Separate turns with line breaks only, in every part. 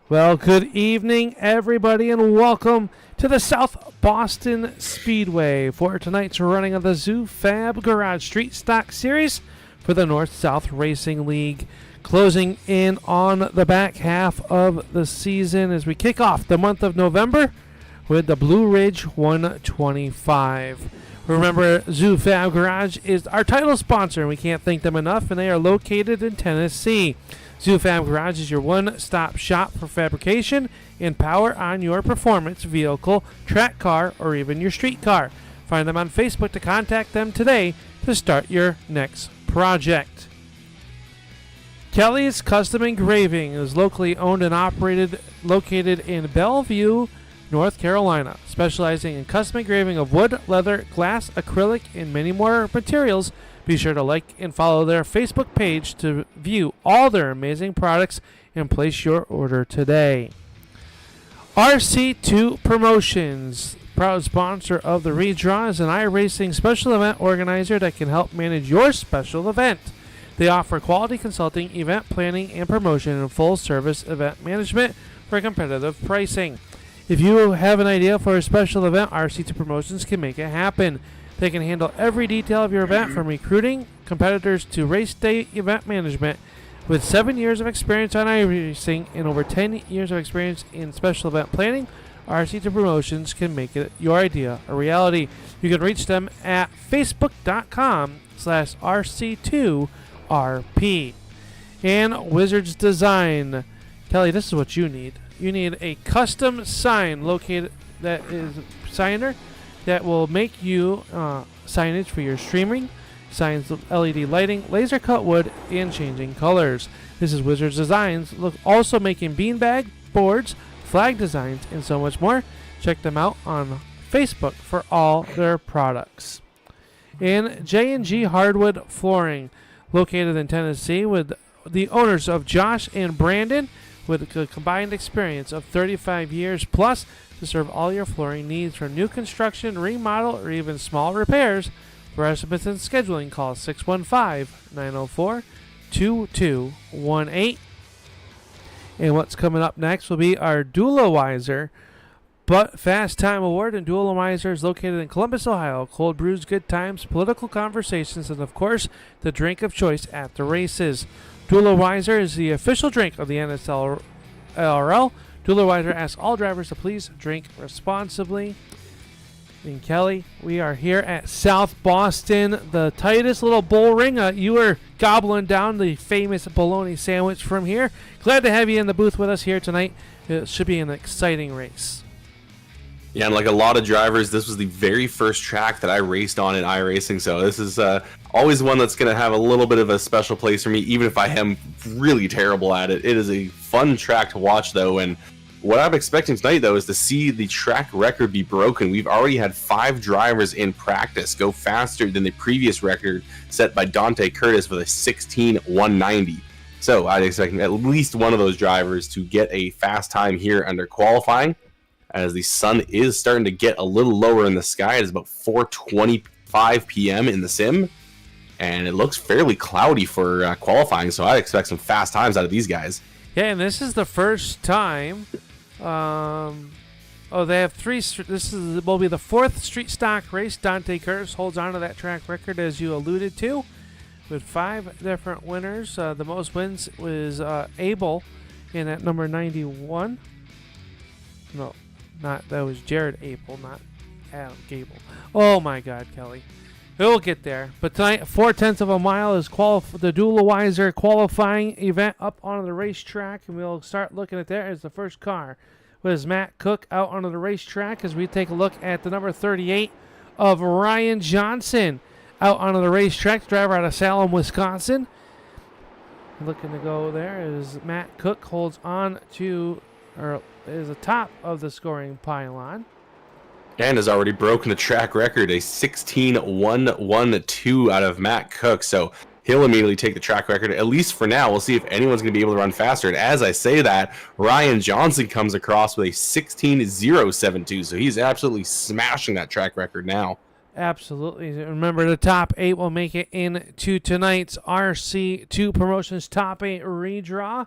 Well, good evening, everybody, and welcome to the South Boston Speedway for tonight's running of the ZooFab Garage Street Stock Series for the North-South Racing League. Closing in on the back half of the season as we kick off the month of November with the Blue Ridge 125. Remember, ZooFab Garage is our title sponsor, and we can't thank them enough, and they are located in Tennessee. ZooFab Garage is your one-stop shop for fabrication and power on your performance vehicle, track car, or even your street car. Find them on Facebook to contact them today to start your next project. Kelly's Custom Engraving is locally owned and operated, located in Bellevue, North Carolina, specializing in custom engraving of wood, leather, glass, acrylic, and many more materials. Be sure to like and follow their Facebook page to view all their amazing products and place your order today. RC2 Promotions, proud sponsor of the Redraw, is an iRacing special event organizer that can help manage your special event. They offer quality consulting, event planning, and promotion, and full-service event management for competitive pricing. If you have an idea for a special event, RC2 Promotions can make it happen. They can handle every detail of your event, from recruiting competitors to race day event management. With 7 years of experience on iRacing and over 10 years of experience in special event planning, RC2 Promotions can make your idea a reality. You can reach them at facebook.com/RC2RP. And Wizards Design. Kelly, this is what you need. You need a custom sign located that is signer that will make you signage for your streaming, signs, LED lighting, laser cut wood, and changing colors. This is Wizards Designs. Look, also making beanbag boards, flag designs, and so much more. Check them out on Facebook for all their products. And J&G Hardwood Flooring, located in Tennessee, with the owners of Josh and Brandon, with a combined experience of 35 years plus to serve all your flooring needs, from new construction, remodel, or even small repairs. For estimates and scheduling, call 615-904-2218. And what's coming up next will be our Dualizer But Fast Time Award, and Dualizer is located in Columbus, Ohio. Cold brews, good times, political conversations, and of course, the drink of choice at the races. Dualizer is the official drink of the NSRL. Dualizer asks all drivers to please drink responsibly. And Kelly, we are here at South Boston, the tightest little Bullring. You were gobbling down the famous bologna sandwich from here. Glad to have you in the booth with us here tonight. It should be an exciting race.
Yeah, and like a lot of drivers, this was the very first track that I raced on in iRacing, so this is always one that's going to have a little bit of a special place for me, even if I am really terrible at it. It is a fun track to watch, though, and what I'm expecting tonight, though, is to see the track record be broken. We've already had 5 drivers in practice go faster than the previous record set by Dante Curtis with a 16:190. So I'd expect at least one of those drivers to get a fast time here under qualifying, as the sun is starting to get a little lower in the sky. It is about 4:25 p.m. in the sim, and it looks fairly cloudy for qualifying, so I'd expect some fast times out of these guys.
Yeah, and this is the first time. They have 3. This will be the 4th street stock race. Dante Curtis holds on to that track record, as you alluded to, with 5 different winners. The most wins was Abel in at number 91. No, that was Jared Abel, not Adam Gable. Oh my God, Kelly. We'll get there. But tonight, 4/10 of a mile is the Dualizer qualifying event up onto the racetrack, and we'll start looking at that as the first car was Matt Cook out onto the racetrack, as we take a look at the number 38 of Ryan Johnson out onto the racetrack, driver out of Salem, Wisconsin. Looking to go there as Matt Cook holds on to, or is the top of the scoring pylon.
And has already broken the track record, a 16:112 out of Matt Cook. So he'll immediately take the track record, at least for now. We'll see if anyone's going to be able to run faster. And as I say that, Ryan Johnson comes across with a 16:072. So he's absolutely smashing that track record now.
Absolutely. Remember, the top 8 will make it into tonight's RC2 Promotions Top 8 redraw.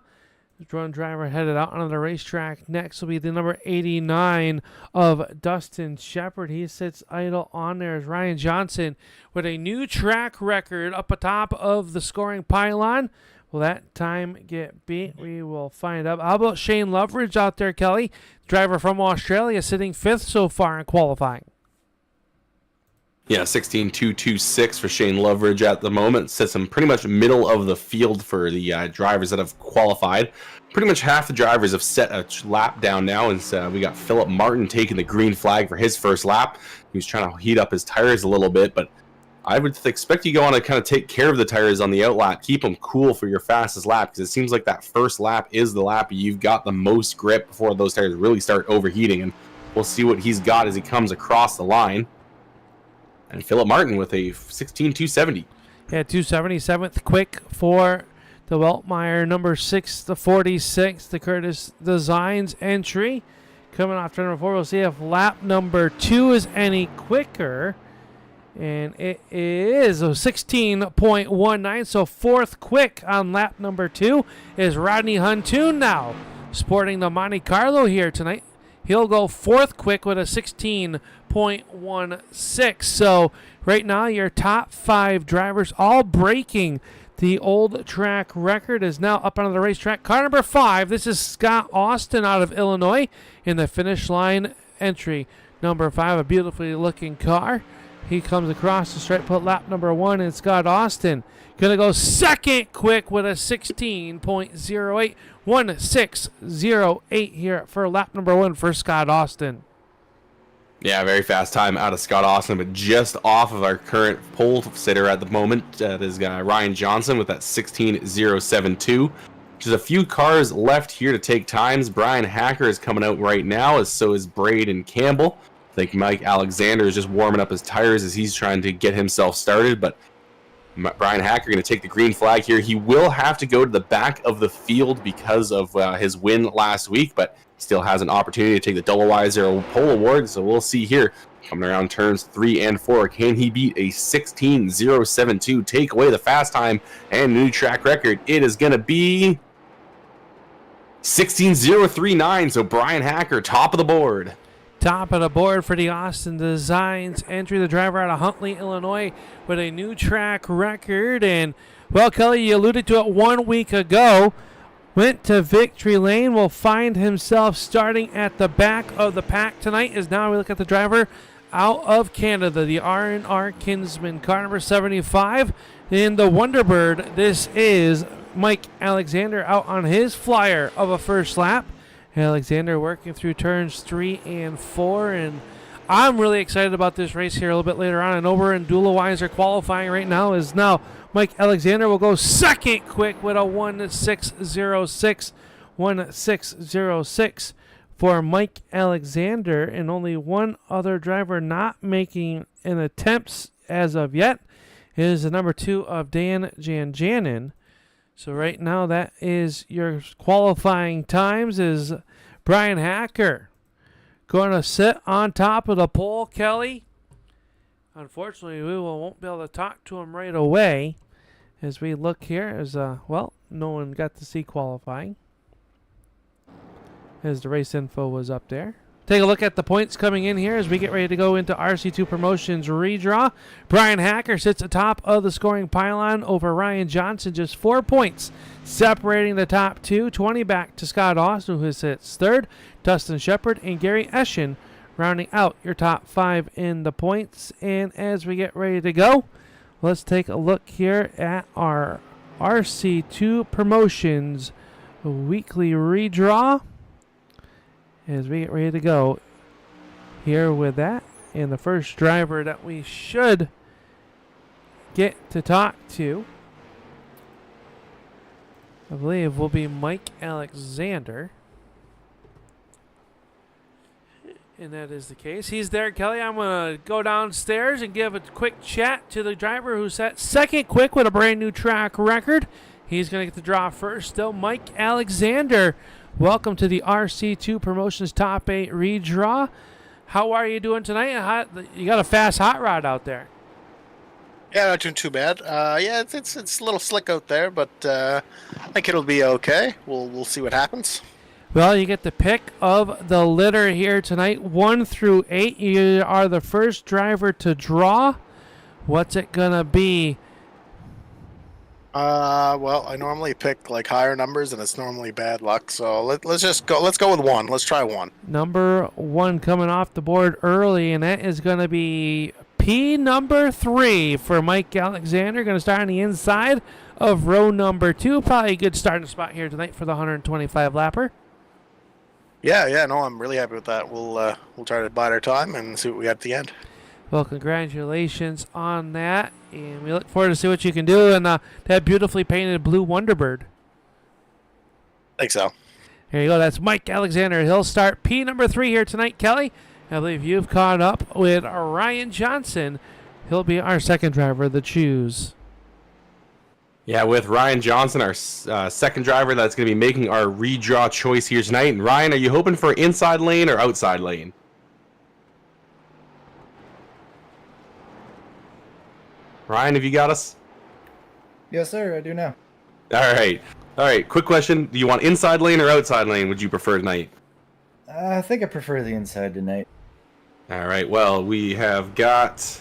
drone driver headed out onto the racetrack. Next will be the number 89 of Dustin Shepard. He sits idle on there as Ryan Johnson with a new track record up atop of the scoring pylon. Will that time get beat? We will find out. How about Shane Loveridge out there, Kelly? Driver from Australia, sitting 5th so far in qualifying.
Yeah, 16.226 for Shane Loveridge at the moment. Sits him pretty much middle of the field for the drivers that have qualified. Pretty much half the drivers have set a lap down now, and we got Philip Martin taking the green flag for his first lap. He was trying to heat up his tires a little bit, but I would expect you to want to kind of take care of the tires on the out lap. Keep them cool for your fastest lap, because it seems like that first lap is the lap you've got the most grip before those tires really start overheating. And we'll see what he's got as he comes across the line. And Philip Martin with a 16.270.
Yeah, 277th quick for the Weltmeyer, number 6 to 46, the Curtis Designs entry. Coming off turn number 4, we'll see if lap number 2 is any quicker. And it is 16.19, so 4th quick on lap number 2 is Rodney Huntoon now, sporting the Monte Carlo here tonight. He'll go 4th quick with a 16.16. So right now your top 5 drivers all breaking the old track record is now up onto the racetrack. Car number 5, this is Scott Austin out of Illinois in the finish line entry. Number 5, a beautifully looking car. He comes across the stripe, put lap number 1, and Scott Austin going to go 2nd quick with a 16.08. 1608 here for lap number 1 for Scott Austin.
Yeah, very fast time out of Scott Austin, but just off of our current pole sitter at the moment. That is Ryan Johnson with that 16.072. Just a few cars left here to take times. Bryan Hacker is coming out right now, as so is Braden Campbell. I think Mike Alexander is just warming up his tires as he's trying to get himself started, but Bryan Hacker going to take the green flag here. He will have to go to the back of the field because of his win last week, but still has an opportunity to take the Double Wiser Pole Award, so we'll see here. Coming around turns 3 and 4, can he beat a 16.072, take away the fast time and new track record? It is going to be 16.039, so Bryan Hacker, top of the board.
Top of the board for the Austin Designs entry, the driver out of Huntley, Illinois, with a new track record. And, well, Kelly, you alluded to it 1 week ago. Went to victory lane, will find himself starting at the back of the pack tonight. As now we look at the driver out of Canada, the R&R Kinsman, car number 75. In the Wonderbird, this is Mike Alexander out on his flyer of a first lap. Alexander working through turns 3 and 4, and I'm really excited about this race here a little bit later on. And over in Dula-Weiser qualifying right now is now Mike Alexander will go 2nd quick with a 1.606. 1.606 for Mike Alexander, and only one other driver not making an attempt as of yet is the number 2 of Dan Janjanin. So right now that is your qualifying times. Is Bryan Hacker going to sit on top of the pole, Kelly? Unfortunately, we won't be able to talk to him right away as we look here. As well, no one got to see qualifying as the race info was up there. Take a look at the points coming in here as we get ready to go into RC2 Promotions redraw. Bryan Hacker sits atop of the scoring pylon over Ryan Johnson, just 4 points separating the top 2. 20 back to Scott Austin, who sits 3rd. Dustin Shepard and Gary Eschen rounding out your top 5 in the points. And as we get ready to go, let's take a look here at our RC2 Promotions weekly redraw as we get ready to go here with that. And the first driver that we should get to talk to, I believe, will be Mike Alexander. And that is the case. He's there, Kelly. I'm going to go downstairs and give a quick chat to the driver who sat 2nd quick with a brand new track record. He's going to get the draw first. Still, Mike Alexander. Welcome to the RC2 Promotions Top 8 redraw. How are you doing tonight? You got a fast hot rod out there.
Yeah, not doing too bad. Yeah, it's a little slick out there, but I think it'll be okay. We'll see what happens.
Well, you get the pick of the litter here tonight, 1 through 8. You are the first driver to draw. What's it gonna be?
Well, I normally pick like higher numbers, and it's normally bad luck. So let's just go. Let's go with 1. Let's try 1.
Number 1 coming off the board early, and that is gonna be P number 3 for Mike Alexander. Going to start on the inside of row number 2. Probably a good starting spot here tonight for the 125 lapper.
Yeah, no, I'm really happy with that. We'll try to bide our time and see what we got at the end.
Well, congratulations on that, and we look forward to see what you can do. And that beautifully painted blue Wonderbird.
I think so.
There you go. That's Mike Alexander. He'll start P number 3 here tonight, Kelly. I believe you've caught up with Ryan Johnson. He'll be our second driver to choose.
Yeah, with Ryan Johnson, our second driver, that's going to be making our redraw choice here tonight. And Ryan, are you hoping for inside lane or outside lane? Ryan, have you got us?
Yes, sir, I do now.
All right. Quick question: do you want inside lane or outside lane? Would you prefer tonight?
I think I prefer the inside tonight.
All right. Well, we have got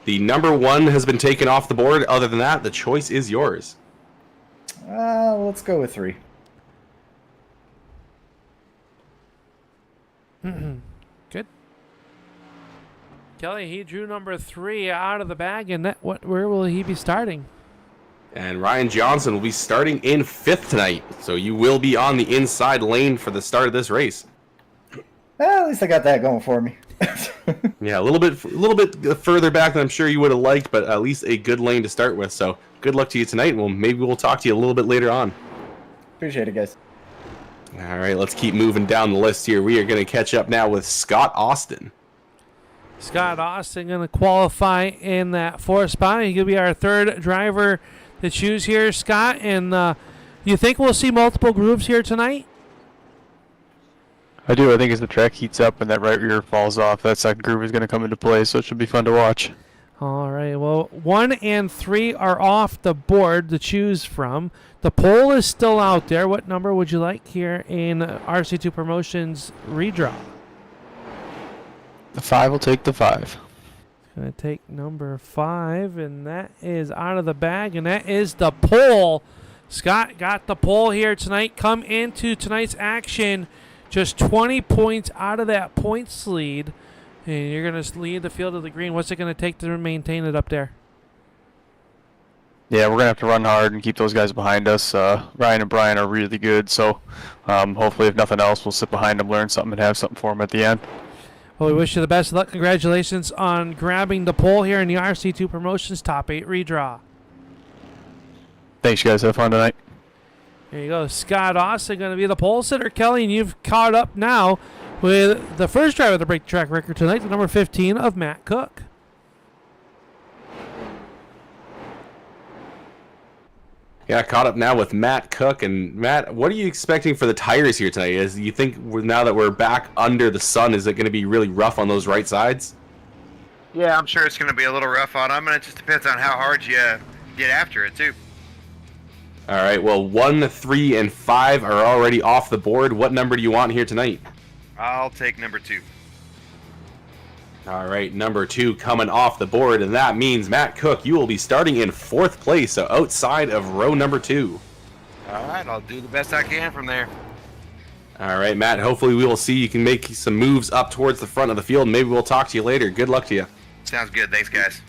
the number 1 has been taken off the board. Other than that, the choice is yours.
Let's go with 3.
Good. Kelly, he drew number 3 out of the bag, and where will he be starting?
And Ryan Johnson will be starting in 5th tonight. So you will be on the inside lane for the start of this race.
Well, at least I got that going for me.
Yeah, a little bit further back than I'm sure you would have liked, but at least a good lane to start with. So good luck to you tonight. Well, maybe we'll talk to you a little bit later on.
Appreciate it, guys.
All right, let's keep moving down the list here. We are going to catch up now with Scott Austin.
Scott Austin going to qualify in that 4th spot. He's going to be our third driver to choose here, Scott. And you think we'll see multiple grooves here tonight?
I do. I think as the track heats up and that right rear falls off, that second groove is going to come into play, so it should be fun to watch.
All right. Well, 1 and 3 are off the board to choose from. The poll is still out there. What number would you like here in RC2 Promotions redraw?
The 5 will take the 5.
Going to take number 5, and that is out of the bag, and that is the poll. Scott got the poll here tonight. Come into tonight's action just 20 points out of that points lead, and you're going to lead the field of the green. What's it going to take to maintain it up there?
Yeah, we're going to have to run hard and keep those guys behind us. Ryan and Bryan are really good, so hopefully, if nothing else, we'll sit behind them, learn something, and have something for them at the end.
Well, we wish you the best of luck. Congratulations on grabbing the pole here in the RC2 Promotions Top 8 redraw.
Thanks, you guys. Have fun tonight.
There you go. Scott Austin going to be the pole sitter, Kelly, and you've caught up now with the first driver to break the track record tonight, the number 15 of Matt Cook.
Yeah, caught up now with Matt Cook. And Matt, what are you expecting for the tires here tonight? Is you think now that we're back under the sun, is it going to be really rough on those right sides?
Yeah, I'm sure it's going to be a little rough on them, and it just depends on how hard you get after it, too.
All right, well, 1, 3, and 5 are already off the board. What number do you want here tonight?
I'll take number 2.
All right, number 2 coming off the board, and that means, Matt Cook, you will be starting in 4th place, so outside of row number 2.
All right, I'll do the best I can from there.
All right, Matt, hopefully we will see you can make some moves up towards the front of the field. Maybe we'll talk to you later. Good luck to you.
Sounds good. Thanks, guys.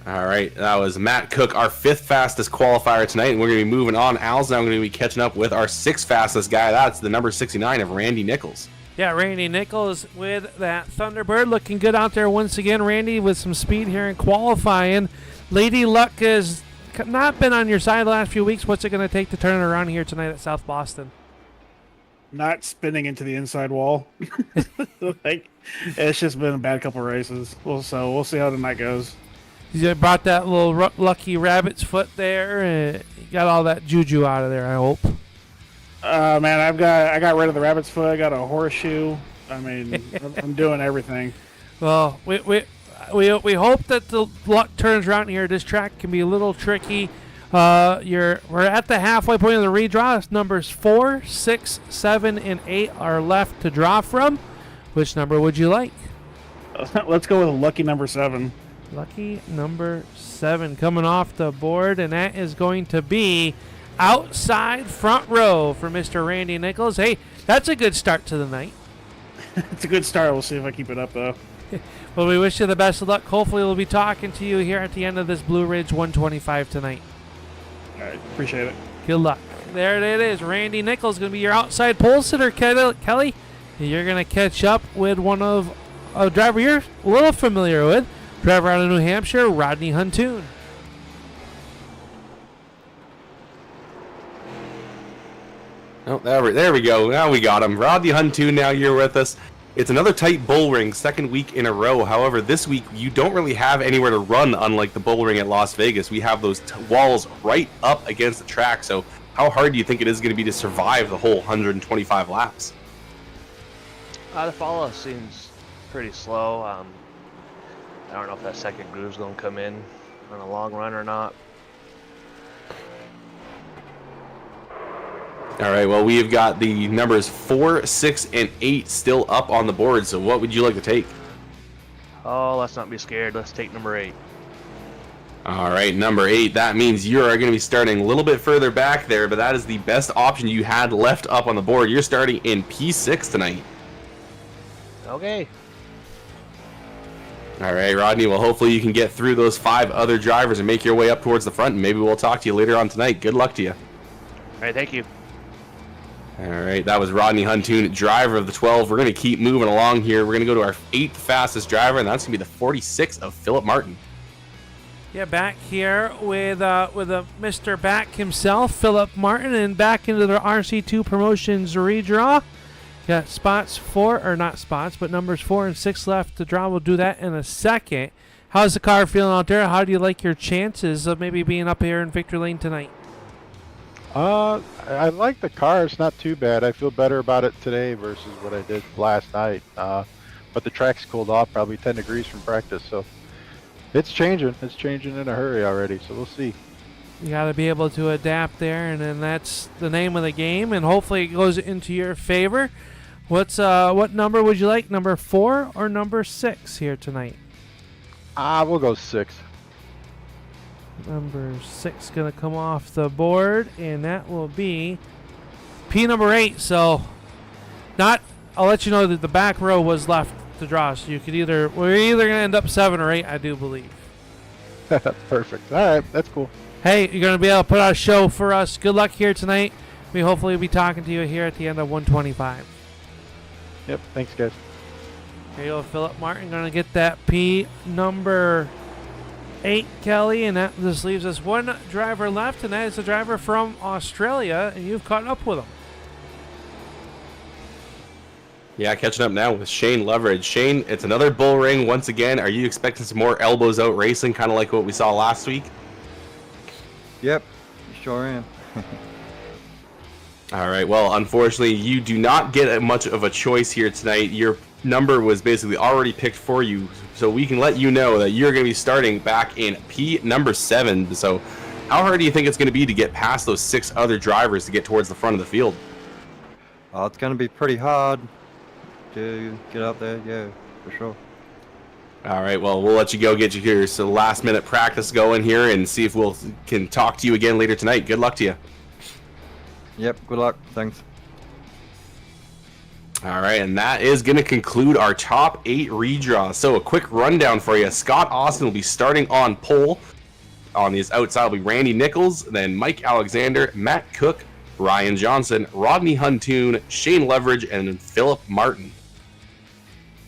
All right, that was Matt Cook, our 5th fastest qualifier tonight, and we're going to be moving on. Al's now going to be catching up with our 6th fastest guy. That's the number 69 of Randy Nichols.
Yeah, Randy Nichols with that Thunderbird looking good out there once again. Randy with some speed here in qualifying. Lady Luck has not been on your side the last few weeks. What's it going to take to turn it around here tonight at South Boston?
Not spinning into the inside wall. It's just been a bad couple races. So we'll see how tonight goes.
You brought that little lucky rabbit's foot there, and you got all that juju out of there, I hope.
Man, I got rid of the rabbit's foot. I got a horseshoe. I mean, I'm doing everything.
Well, we hope that the luck turns around here. This track can be a little tricky. We're at the halfway point of the redraw. Numbers 4, 6, 7, and 8 are left to draw from. Which number would you like?
Let's go with lucky number 7.
Lucky number 7 coming off the board, and that is going to be outside front row for Mr. Randy Nichols. Hey, that's a good start to the night.
It's a good start. We'll see if I keep it up, though.
Well, we wish you the best of luck. Hopefully we'll be talking to you here at the end of this Blue Ridge 125 tonight.
All right. Appreciate it.
Good luck. There it is. Randy Nichols going to be your outside pole sitter, Kelly. You're going to catch up with one of a driver you're a little familiar with, driver out of New Hampshire, Rodney Huntoon.
Oh, there we go. Now we got him. Rodney Huntoon, now you're with us. It's another tight Bullring, second week in a row. However, this week you don't really have anywhere to run, unlike the Bullring at Las Vegas. We have those walls right up against the track. So how hard do you think it is going to be to survive the whole 125 laps?
The follow seems pretty slow. I don't know if that second groove's going to come in on a long run or not.
All right, well, we have got the numbers 4, 6, and 8 still up on the board. So what would you like to take?
Oh, let's not be scared. Let's take number 8.
All right, number 8. That means you are going to be starting a little bit further back there, but that is the best option you had left up on the board. You're starting in P6 tonight.
Okay.
All right, Rodney, well, hopefully you can get through those 5 other drivers and make your way up towards the front, and maybe we'll talk to you later on tonight. Good luck to you.
All right, thank you.
All right, that was Rodney Huntoon, driver of the 12. We're going to keep moving along here. We're going to go to our 8th fastest driver, and that's going to be the 46 of Philip Martin.
Yeah, back here with Mr. Back himself, Philip Martin, and back into the RC2 Promotions redraw. Got spots 4, or not spots, but numbers 4 and 6 left to draw. We'll do that in a second. How's the car feeling out there? How do you like your chances of maybe being up here in Victory Lane tonight?
I like the car. It's not too bad. I feel better about it today versus what I did last night. But the track's cooled off probably 10 degrees from practice, so it's changing. It's changing in a hurry already, so we'll see.
You got to be able to adapt there, and then that's the name of the game, and hopefully it goes into your favor. What number would you like, number 4 or number 6 here tonight?
We'll go 6.
Number 6 going to come off the board, and that will be P number 8. So, I'll let you know that the back row was left to draw. So we're either going to end up 7 or 8, I do believe.
Perfect. All right, that's cool.
Hey, you're going to be able to put on a show for us. Good luck here tonight. We hopefully will be talking to you here at the end of 125.
Yep. Thanks, guys.
Here you go, Philip Martin going to get that P number 8, Kelly, and that just leaves us one driver left, and that is a driver from Australia, and you've caught up with him.
Yeah, catching up now with Shane Leverage. Shane, it's another Bullring once again. Are you expecting some more elbows out racing, kind of like what we saw last week?
Yep, sure am.
All right, well, unfortunately, you do not get much of a choice here tonight. Your number was basically already picked for you, so we can let you know that you're going to be starting back in P number 7. So how hard do you think it's going to be to get past those 6 other drivers to get towards the front of the field?
It's going to be pretty hard to get up there, yeah, for sure.
All right, well, we'll let you go get your last-minute practice going here and see if we can talk to you again later tonight. Good luck to you.
Yep, good luck. Thanks.
All right, and that is going to conclude our top 8 redraws. So a quick rundown for you. Scott Austin will be starting on pole. On his outside will be Randy Nichols, then Mike Alexander, Matt Cook, Ryan Johnson, Rodney Huntoon, Shane Leverage, and Philip Martin.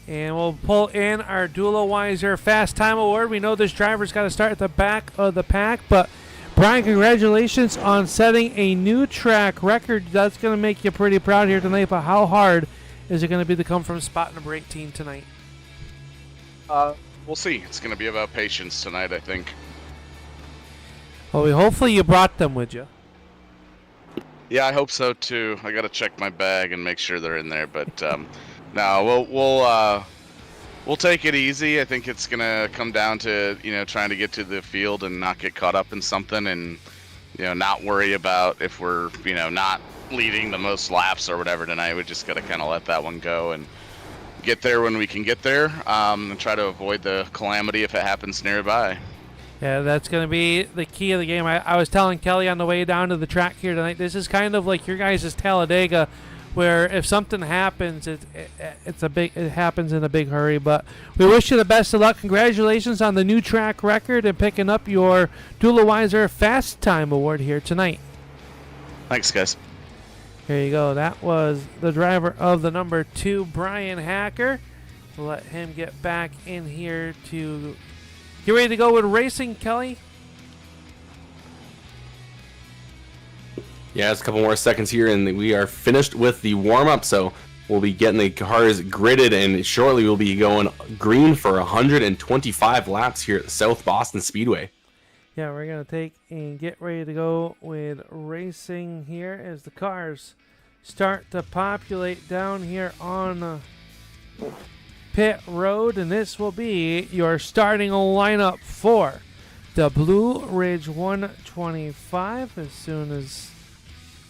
And we'll pull in our Duelo-Weiser Fast Time Award. We know this driver's got to start at the back of the pack, but Bryan, congratulations on setting a new track record. That's going to make you pretty proud here tonight, but how hard is it going to be to come from spot number 18 tonight?
We'll see. It's going to be about patience tonight, I think.
Well, hopefully you brought them with you.
Yeah, I hope so too. I got to check my bag and make sure they're in there, but no, we'll take it easy. I think it's gonna come down to trying to get to the field and not get caught up in something, and not worry about if we're not leading the most laps or whatever tonight. We just gotta kind of let that one go and get there when we can get there, and try to avoid the calamity if it happens nearby.
Yeah, that's going to be the key of the game. I was telling Kelly on the way down to the track here tonight, this is kind of like your guys' Talladega, where if something happens, it happens in a big hurry. But we wish you the best of luck. Congratulations on the new track record and picking up your Dula-Weiser Fast Time Award here tonight.
Thanks, guys.
Here you go. That was the driver of the number 2, Bryan Hacker. We'll let him get back in here to get ready to go with racing, Kelly.
Yeah, it's a couple more seconds here, and we are finished with the warm-up, so we'll be getting the cars gridded, and shortly we'll be going green for 125 laps here at South Boston Speedway.
Yeah, we're going to take and get ready to go with racing here as the cars start to populate down here on pit road, and this will be your starting lineup for the Blue Ridge 125 as soon as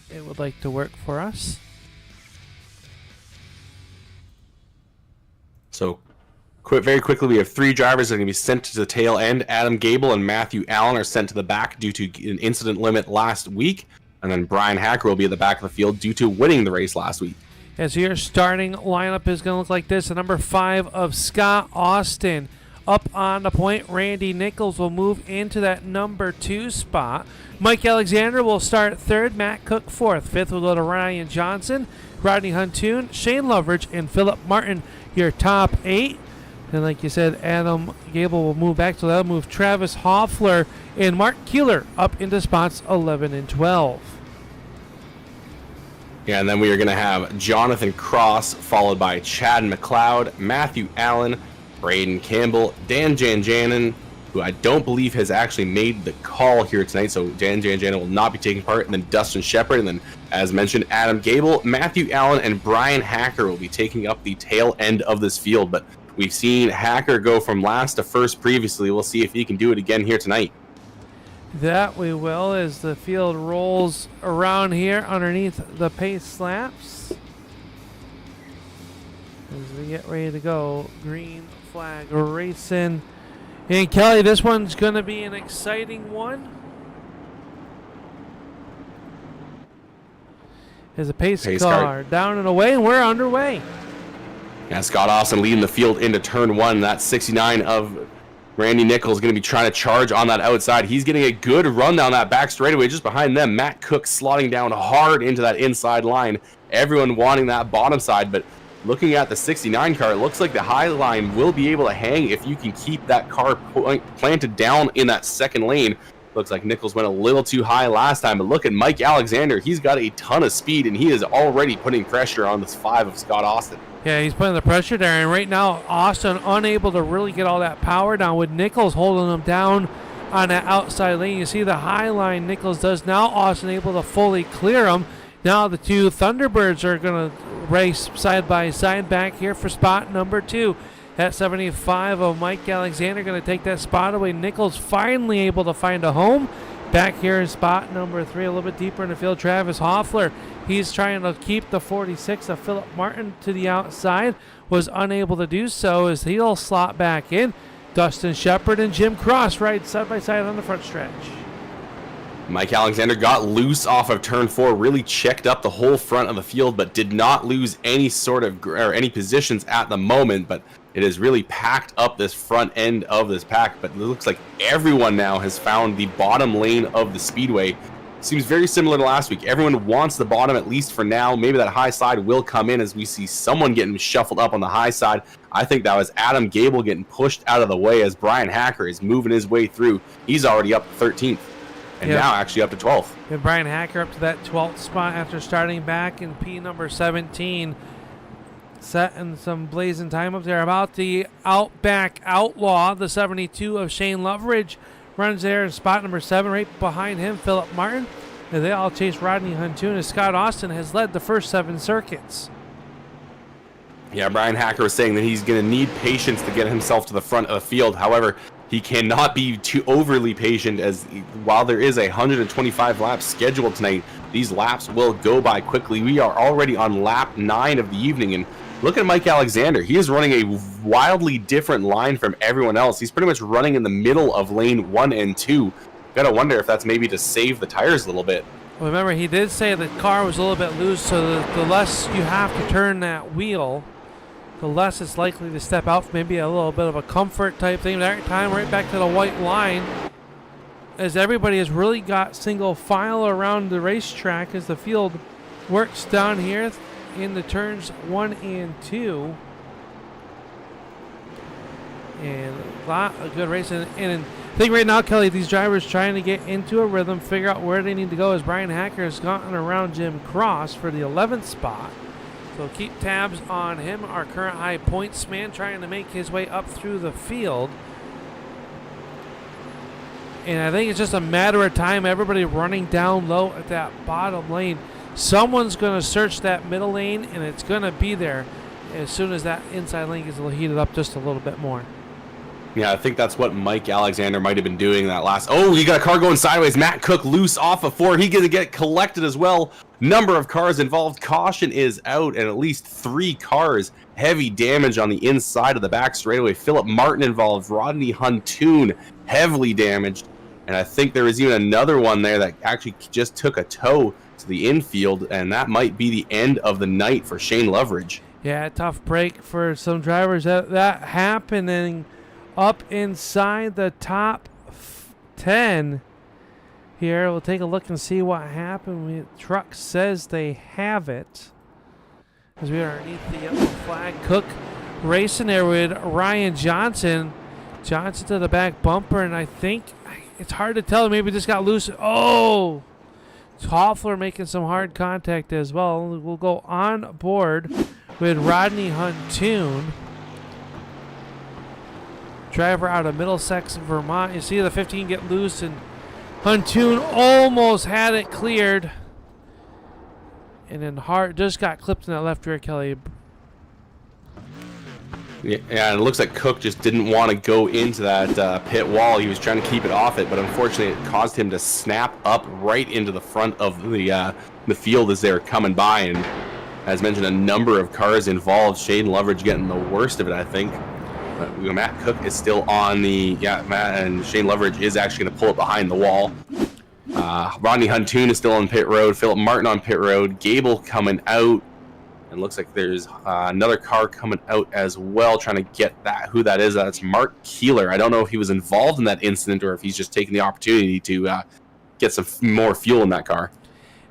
it would like to work for us.
So very quickly, we have 3 drivers that are going to be sent to the tail end. Adam Gable and Matthew Allen are sent to the back due to an incident limit last week, and then Bryan Hacker will be at the back of the field due to winning the race last week.
Yeah, so your starting lineup is going to look like this. The number 5 of Scott Austin. Up on the point, Randy Nichols will move into that number 2 spot. Mike Alexander will start 3rd, Matt Cook 4th. 5th will go to Ryan Johnson, Rodney Huntoon, Shane Loveridge, and Philip Martin, your top 8. And like you said, Adam Gable will move back, so that'll move Travis Hoffler and Mark Keeler up into spots 11 and 12.
Yeah, and then we are going to have Jonathan Cross, followed by Chad McLeod, Matthew Allen, Braden Campbell, Dan Janjanin, who I don't believe has actually made the call here tonight, so Dan Janjanin will not be taking part, and then Dustin Shepard, and then, as mentioned, Adam Gable, Matthew Allen, and Bryan Hacker will be taking up the tail end of this field, but we've seen Hacker go from last to first previously. We'll see if he can do it again here tonight.
That we will as the field rolls around here underneath the pace laps. As we get ready to go, green flag racing. And Kelly, this one's going to be an exciting one. As a pace car down and away, and we're underway.
Yeah, Scott Austin leading the field into turn 1. That 69 of Randy Nichols going to be trying to charge on that outside. He's getting a good run down that back straightaway. Just behind them, Matt Cook slotting down hard into that inside line. Everyone wanting that bottom side, but looking at the 69 car, it looks like the high line will be able to hang if you can keep that car planted down in that second lane. Looks like Nichols went a little too high last time, but look at Mike Alexander. He's got a ton of speed, and he is already putting pressure on this 5 of Scott Austin.
Yeah, he's putting the pressure there, and right now Austin unable to really get all that power down with Nichols holding him down on that outside lane. You see the high line Nichols does now. Austin able to fully clear him. Now the 2 Thunderbirds are going to race side by side back here for spot number 2. That 75 of Mike Alexander going to take that spot away. Nichols finally able to find a home. Back here in spot number 3, a little bit deeper in the field, Travis Hoffler. He's trying to keep the 46 of Philip Martin to the outside. Was unable to do so as he'll slot back in. Dustin Shepard and Jim Cross ride side by side on the front stretch.
Mike Alexander got loose off of turn 4, really checked up the whole front of the field, but did not lose any sort of any positions at the moment. But it has really packed up this front end of this pack. But it looks like everyone now has found the bottom lane of the speedway. Seems very similar to last week. Everyone wants the bottom, at least for now. Maybe that high side will come in as we see someone getting shuffled up on the high side. I think that was Adam Gable getting pushed out of the way as Bryan Hacker is moving his way through. He's already up to 13th. And now actually up to 12th.
And Bryan Hacker up to that 12th spot after starting back in P number 17. Setting some blazing time up there. About the Outback Outlaw, the 72 of Shane Loveridge runs there in spot number 7. Right behind him, Philip Martin. And they all chase Rodney Huntoon as Scott Austin has led the first 7 circuits.
Yeah, Bryan Hacker was saying that he's going to need patience to get himself to the front of the field. However, he cannot be too overly patient, as while there is 125 laps scheduled tonight, these laps will go by quickly. We are already on lap 9 of the evening, and look at Mike Alexander. He is running a wildly different line from everyone else. He's pretty much running in the middle of lane 1 and 2. Gotta wonder if that's maybe to save the tires a little bit.
Well, remember, he did say the car was a little bit loose, so the less you have to turn that wheel, the less it's likely to step out for maybe a little bit of a comfort type thing. But every time, right back to the white line, as everybody has really got single file around the racetrack as the field works down here in the turns 1 and 2. And a lot of good racing. And I think right now, Kelly, these drivers trying to get into a rhythm, figure out where they need to go, as Bryan Hacker has gotten around Jim Cross for the 11th spot. So keep tabs on him, our current high points man, trying to make his way up through the field. And I think it's just a matter of time, everybody running down low at that bottom lane. Someone's going to search that middle lane, and it's going to be there as soon as that inside lane gets heated up just a little bit more.
Yeah, I think that's what Mike Alexander might have been doing that last. Oh, you got a car going sideways. Matt Cook loose off of 4. He's going to get collected as well. Number of cars involved. Caution is out, and at least 3 cars. Heavy damage on the inside of the back straightaway. Philip Martin involved. Rodney Huntoon heavily damaged. And I think there was even another one there that actually just took a tow to the infield, and that might be the end of the night for Shane Loveridge.
Yeah, tough break for some drivers. That happening up inside the top 10 here. We'll take a look and see what happened. The truck says they have it, as we are underneath the yellow flag. Cook racing there with Ryan Johnson. Johnson to the back bumper, and I think it's hard to tell. Maybe just got loose. Oh, Hoffler making some hard contact as well. We'll go on board with Rodney Huntoon, driver out of Middlesex, Vermont. You see the 15 get loose, and Huntoon almost had it cleared. And then Hart just got clipped in that left rear, Kelly.
Yeah, and it looks like Cook just didn't want to go into that pit wall. He was trying to keep it off it, but unfortunately it caused him to snap up right into the front of the field as they were coming by. And as mentioned, a number of cars involved. Shane Loveridge getting the worst of it, I think. Matt Cook is still on the... Yeah, Matt and Shane Loveridge is actually going to pull it behind the wall. Rodney Huntoon is still on pit road. Philip Martin on pit road. Gable coming out. And looks like there's another car coming out as well, trying to get who that is. That's Mark Keeler. I don't know if he was involved in that incident or if he's just taking the opportunity to get some more fuel in that car.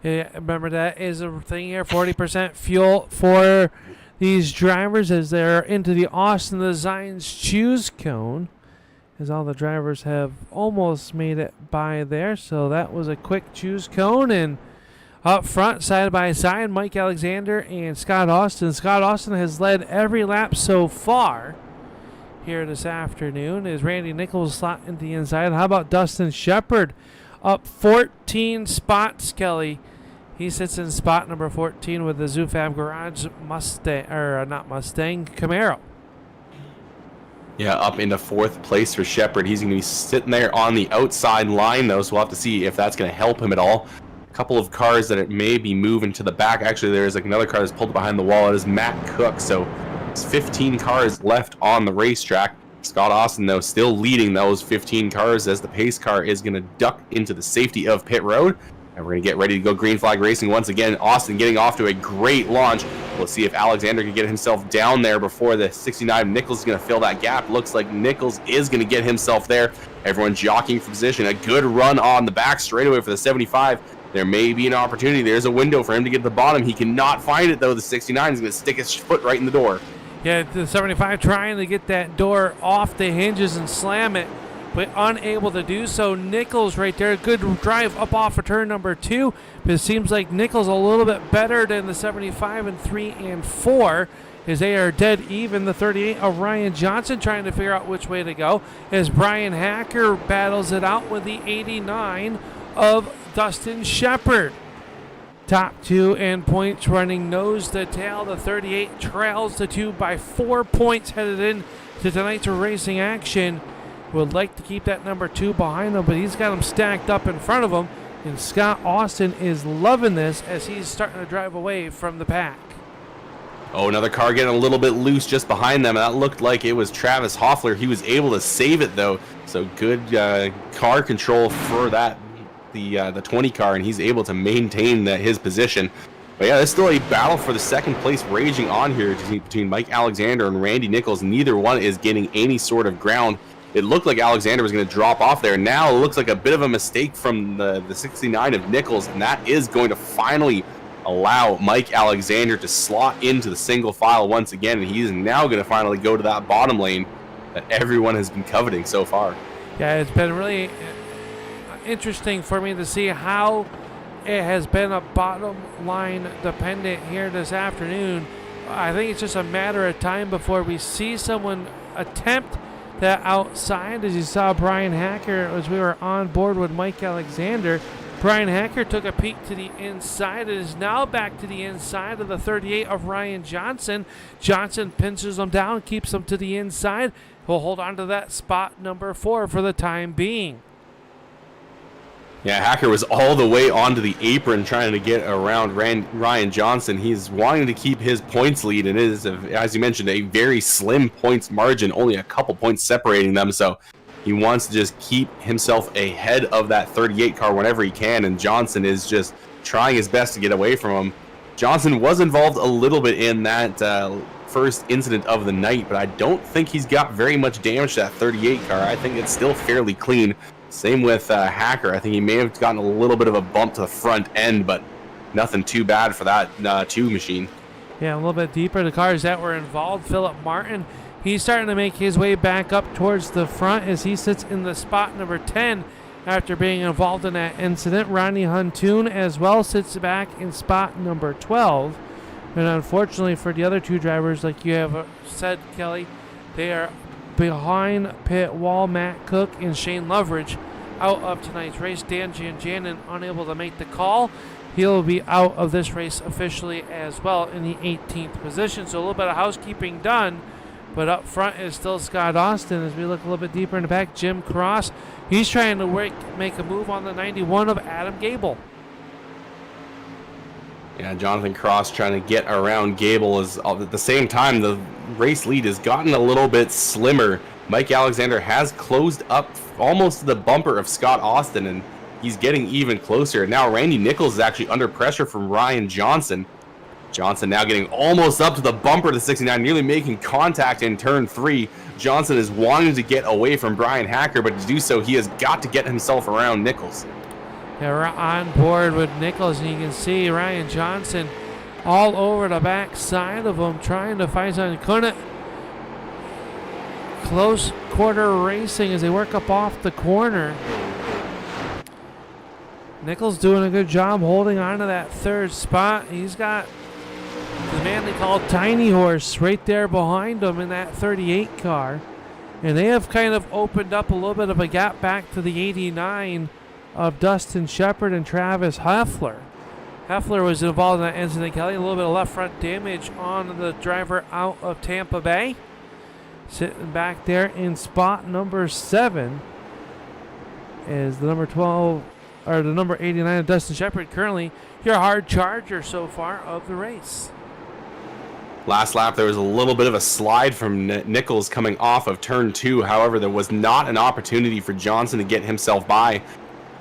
Yeah, remember that is a thing here. 40% fuel for these drivers as they're into the Austin Designs Choose Cone, as all the drivers have almost made it by there. So that was a quick Choose Cone, and up front, side by side, Mike Alexander and Scott Austin. Scott Austin has led every lap so far here this afternoon, as Randy Nichols slot into the inside. How about Dustin Shepard? Up 14 spots, Kelly. He sits in spot number 14 with the ZooFab Garage Camaro.
Yeah, up into 4th place for Shepard. He's going to be sitting there on the outside line, though, so we'll have to see if that's going to help him at all. Couple of cars that it may be moving to the back. Actually, there's like another car that's pulled behind the wall. It is Matt Cook. So it's 15 cars left on the racetrack. Scott Austin, though, still leading those 15 cars as the pace car is going to duck into the safety of pit road. And we're going to get ready to go green flag racing once again. Austin getting off to a great launch. We'll see if Alexander can get himself down there before the 69. Nichols is going to fill that gap. Looks like Nichols is going to get himself there. Everyone jockeying for position. A good run on the back straightaway for the 75. There may be an opportunity. There's a window for him to get to the bottom. He cannot find it, though. The 69 is going to stick his foot right in the door.
Yeah, the 75 trying to get that door off the hinges and slam it, but unable to do so. Nichols right there. Good drive up off of turn number 2. But it seems like Nichols a little bit better than the 75 and 3 and 4, as they are dead even. The 38 of Ryan Johnson trying to figure out which way to go, as Bryan Hacker battles it out with the 89 of Dustin Shepard. top two in points, running nose to tail. The 38 trails the two by 4 points, headed in to tonight's racing action. Would like to keep that number 2 behind him, but he's got him stacked up in front of him. And Scott Austin is loving this as he's starting to drive away from the pack.
Oh, another car getting a little bit loose just behind them. That looked like it was Travis Hoffler. He was able to save it, though. So good car control for that, the 20 car, and he's able to maintain his position. But yeah, there's still a battle for the second place raging on here between Mike Alexander and Randy Nichols. Neither one is gaining any sort of ground. It looked like Alexander was going to drop off there. Now it looks like a bit of a mistake from the 69 of Nichols, and that is going to finally allow Mike Alexander to slot into the single file once again, and he is now going to finally go to that bottom lane that everyone has been coveting so far.
Yeah, it's been really interesting for me to see how it has been a bottom line dependent here this afternoon. I think it's just a matter of time before we see someone attempt that outside. As you saw Bryan Hacker as we were on board with Mike Alexander, Bryan Hacker took a peek to the inside. It is now back to the inside of the 38 of Ryan Johnson. Johnson pinches him down, keeps him to the inside. He'll hold on to that spot number 4 for the time being.
Yeah, Hacker was all the way onto the apron trying to get around Ryan Johnson. He's wanting to keep his points lead, and it is, as you mentioned, a very slim points margin, only a couple points separating them. So he wants to just keep himself ahead of that 38 car whenever he can, and Johnson is just trying his best to get away from him. Johnson was involved a little bit in that first incident of the night, but I don't think he's got very much damage to that 38 car. I think it's still fairly clean. Same with Hacker. I think he may have gotten a little bit of a bump to the front end, but nothing too bad for that 2 machine.
Yeah, a little bit deeper. The cars that were involved, Philip Martin, he's starting to make his way back up towards the front as he sits in the spot number 10 after being involved in that incident. Ronnie Huntoon as well sits back in spot number 12. And unfortunately for the other 2 drivers, like you have said, Kelly, they are behind pit wall. Matt Cook and Shane Loveridge out of tonight's race. Dan Janjanin unable to make the call. He'll be out of this race officially as well in the 18th position. So a little bit of housekeeping done, but up front is still Scott Austin. As we look a little bit deeper in the back, Jim Cross, he's trying to make a move on the 91 of Adam Gable.
Yeah, Jonathan Cross trying to get around Gable. Is at the same time, the race lead has gotten a little bit slimmer. Mike Alexander has closed up almost to the bumper of Scott Austin, and he's getting even closer. Now Randy Nichols is actually under pressure from Ryan Johnson. Johnson now getting almost up to the bumper to 69, nearly making contact in turn 3. Johnson is wanting to get away from Bryan Hacker, but to do so, he has got to get himself around Nichols.
Yeah, we're on board with Nichols, and you can see Ryan Johnson all over the back side of him trying to find something. Couldn't. Close quarter racing as they work up off the corner. Nichols doing a good job holding on to that 3rd spot. He's got the man they call Tiny Horse right there behind him in that 38 car. And they have kind of opened up a little bit of a gap back to the 89 of Dustin Shepard and Travis Heffler. Heffler was involved in that incident, Kelly. A little bit of left front damage on the driver out of Tampa Bay. Sitting back there in spot number 7 is the number 12, or the number 89 of Dustin Shepard, currently your hard charger so far of the race.
Last lap, there was a little bit of a slide from Nichols coming off of turn 2. However, there was not an opportunity for Johnson to get himself by.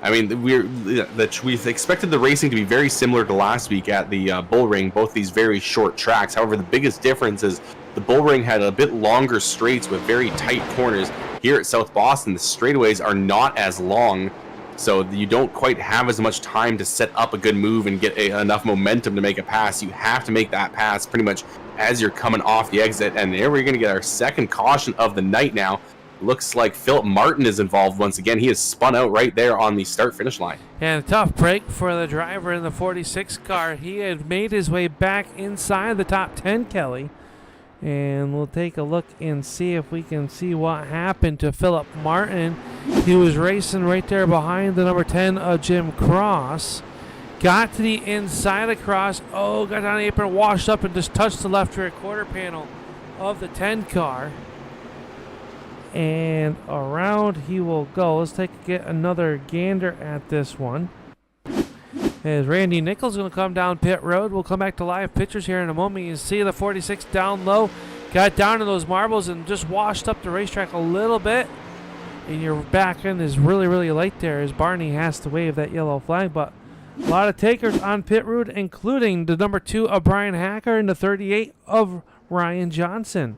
I mean, we've expected the racing to be very similar to last week at the Bullring, both these very short tracks. However, the biggest difference is the Bullring had a bit longer straights with very tight corners. Here at South Boston, the straightaways are not as long, so you don't quite have as much time to set up a good move and get enough momentum to make a pass. You have to make that pass pretty much as you're coming off the exit, and there we're going to get our second caution of the night now. Looks like Philip Martin is involved once again. He is spun out right there on the start-finish line.
And a tough break for the driver in the 46 car. He had made his way back inside the top 10, Kelly. And we'll take a look and see if we can see what happened to Philip Martin. He was racing right there behind the number 10 of Jim Cross. got to the inside across. Oh, got down the apron, washed up, and just touched the left rear quarter panel of the 10 car. And around he will go. Let's get another gander at this one. As Randy Nichols is going to come down pit road. We'll come back to live pictures here in a moment. You can see the 46 down low. Got down to those marbles and just washed up the racetrack a little bit. And your back end is really, really light there as Barney has to wave that yellow flag. But a lot of takers on pit road, including the number 2 of Bryan Hacker and the 38 of Ryan Johnson.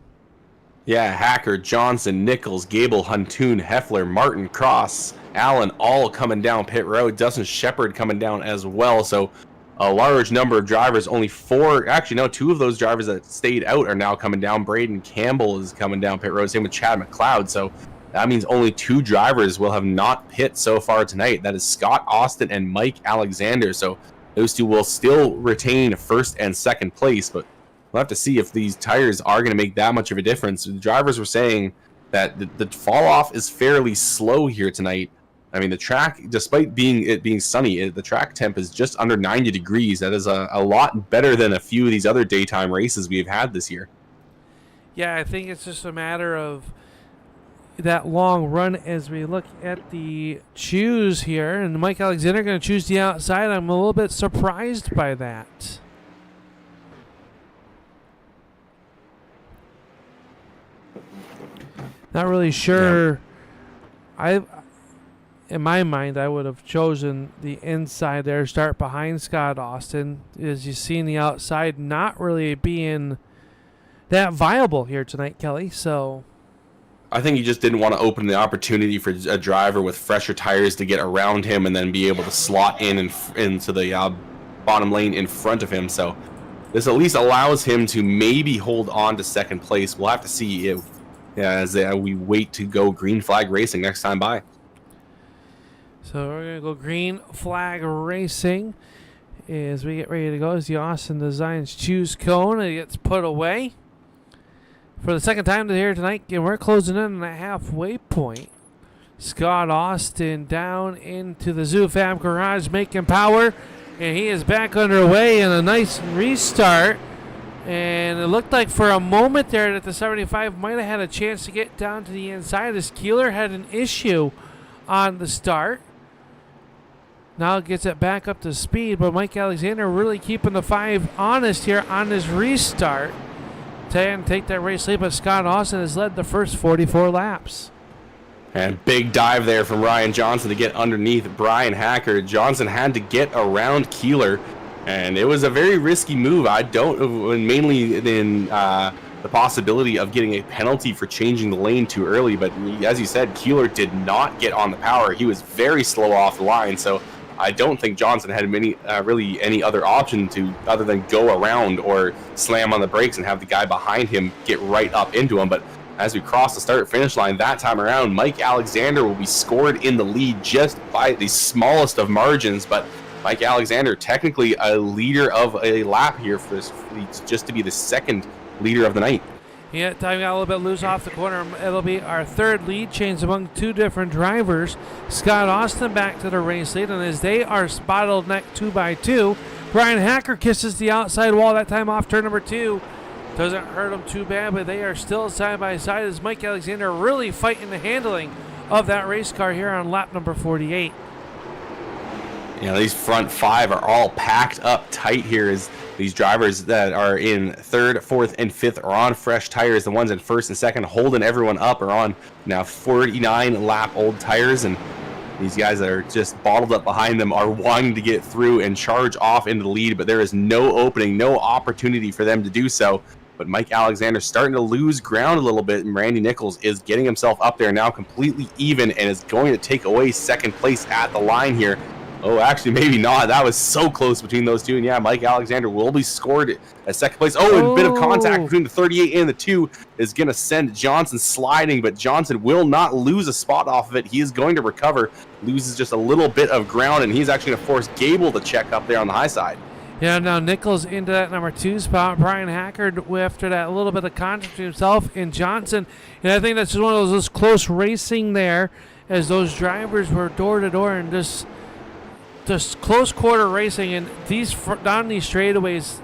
Yeah, Hacker, Johnson, Nichols, Gable, Huntoon, Heffler, Martin, Cross, Allen, all coming down pit road. Dustin Shepard coming down as well. So a large number of drivers, only 4, actually no, 2 of those drivers that stayed out are now coming down. Braden Campbell is coming down pit road, same with Chad McLeod. So that means only 2 drivers will have not pit so far tonight. That is Scott Austin and Mike Alexander. So those 2 will still retain first and second place, but we'll have to see if these tires are going to make that much of a difference. The drivers were saying that the fall off is fairly slow here tonight. I mean, the track, despite being sunny, the track temp is just under 90 degrees. That is a lot better than a few of these other daytime races we've had this year.
Yeah, I think it's just a matter of that long run as we look at the choose here. And Mike Alexander going to choose the outside. I'm a little bit surprised by that. Not really sure. Yeah. In my mind, I would have chosen the inside there, start behind Scott Austin. As you see in the outside, not really being that viable here tonight, Kelly. So
I think he just didn't want to open the opportunity for a driver with fresher tires to get around him and then be able to slot into the bottom lane in front of him. So this at least allows him to maybe hold on to second place. We'll have to see if, as we wait to go green flag racing next time by.
So we're going to go green flag racing as we get ready to go. As the Austin Designs choose cone, it gets put away for the second time here tonight. And we're closing in on the halfway point. Scott Austin down into the ZooFab garage making power. And he is back underway in a nice restart. And it looked like for a moment there that the 75 might have had a chance to get down to the inside as Keeler had an issue on the start. Now gets it back up to speed, but Mike Alexander really keeping the 5 honest here on his restart. Take that race lead, but Scott Austin has led the first 44 laps.
And big dive there from Ryan Johnson to get underneath Bryan Hacker. Johnson had to get around Keeler, and it was a very risky move. Mainly in the possibility of getting a penalty for changing the lane too early, but as you said, Keeler did not get on the power. He was very slow off the line, so I don't think Johnson had really any other option other than go around or slam on the brakes and have the guy behind him get right up into him. But as we cross the start-finish line that time around, Mike Alexander will be scored in the lead just by the smallest of margins, but Mike Alexander technically a leader of a lap here for this, just to be the second leader of the night.
Yeah, time got a little bit loose off the corner. It'll be our third lead change among 2 different drivers. Scott Austin back to the race lead, and as they are bottleneck 2 by 2, Bryan Hacker kisses the outside wall that time off turn number 2. Doesn't hurt them too bad, but they are still side by side as Mike Alexander really fighting the handling of that race car here on lap number 48.
These front 5 are all packed up tight here as these drivers that are in 3rd, 4th, and 5th are on fresh tires. The ones in 1st and 2nd holding everyone up are on now 49 lap old tires, and these guys that are just bottled up behind them are wanting to get through and charge off into the lead, but there is no opening, no opportunity for them to do so. But Mike Alexander starting to lose ground a little bit, and Randy Nichols is getting himself up there now completely even and is going to take away second place at the line here. Oh, actually, maybe not. That was so close between those 2. And yeah, Mike Alexander will be scored at second place. Oh, and a bit of contact between the 38 and the 2 is going to send Johnson sliding, but Johnson will not lose a spot off of it. He is going to recover, loses just a little bit of ground, and he's actually going to force Gable to check up there on the high side.
Yeah, now Nichols into that number 2 spot. Bryan Hacker after that little bit of contact himself in Johnson. And I think that's just one of those close racing there as those drivers were door to door and just just close quarter racing, and down these straightaways,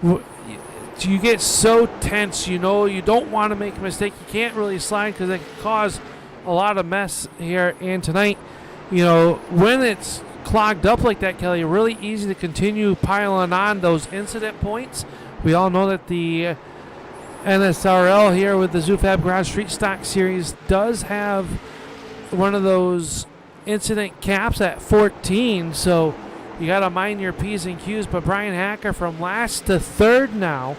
you get so tense. You know, you don't want to make a mistake. You can't really slide because it can cause a lot of mess here. And tonight, you know, when it's clogged up like that, Kelly, really easy to continue piling on those incident points. We all know that the NSRL here with the ZooFab Garage Street Stock Series does have one of those incident caps at 14, so you got to mind your P's and Q's. But Bryan Hacker from last to third now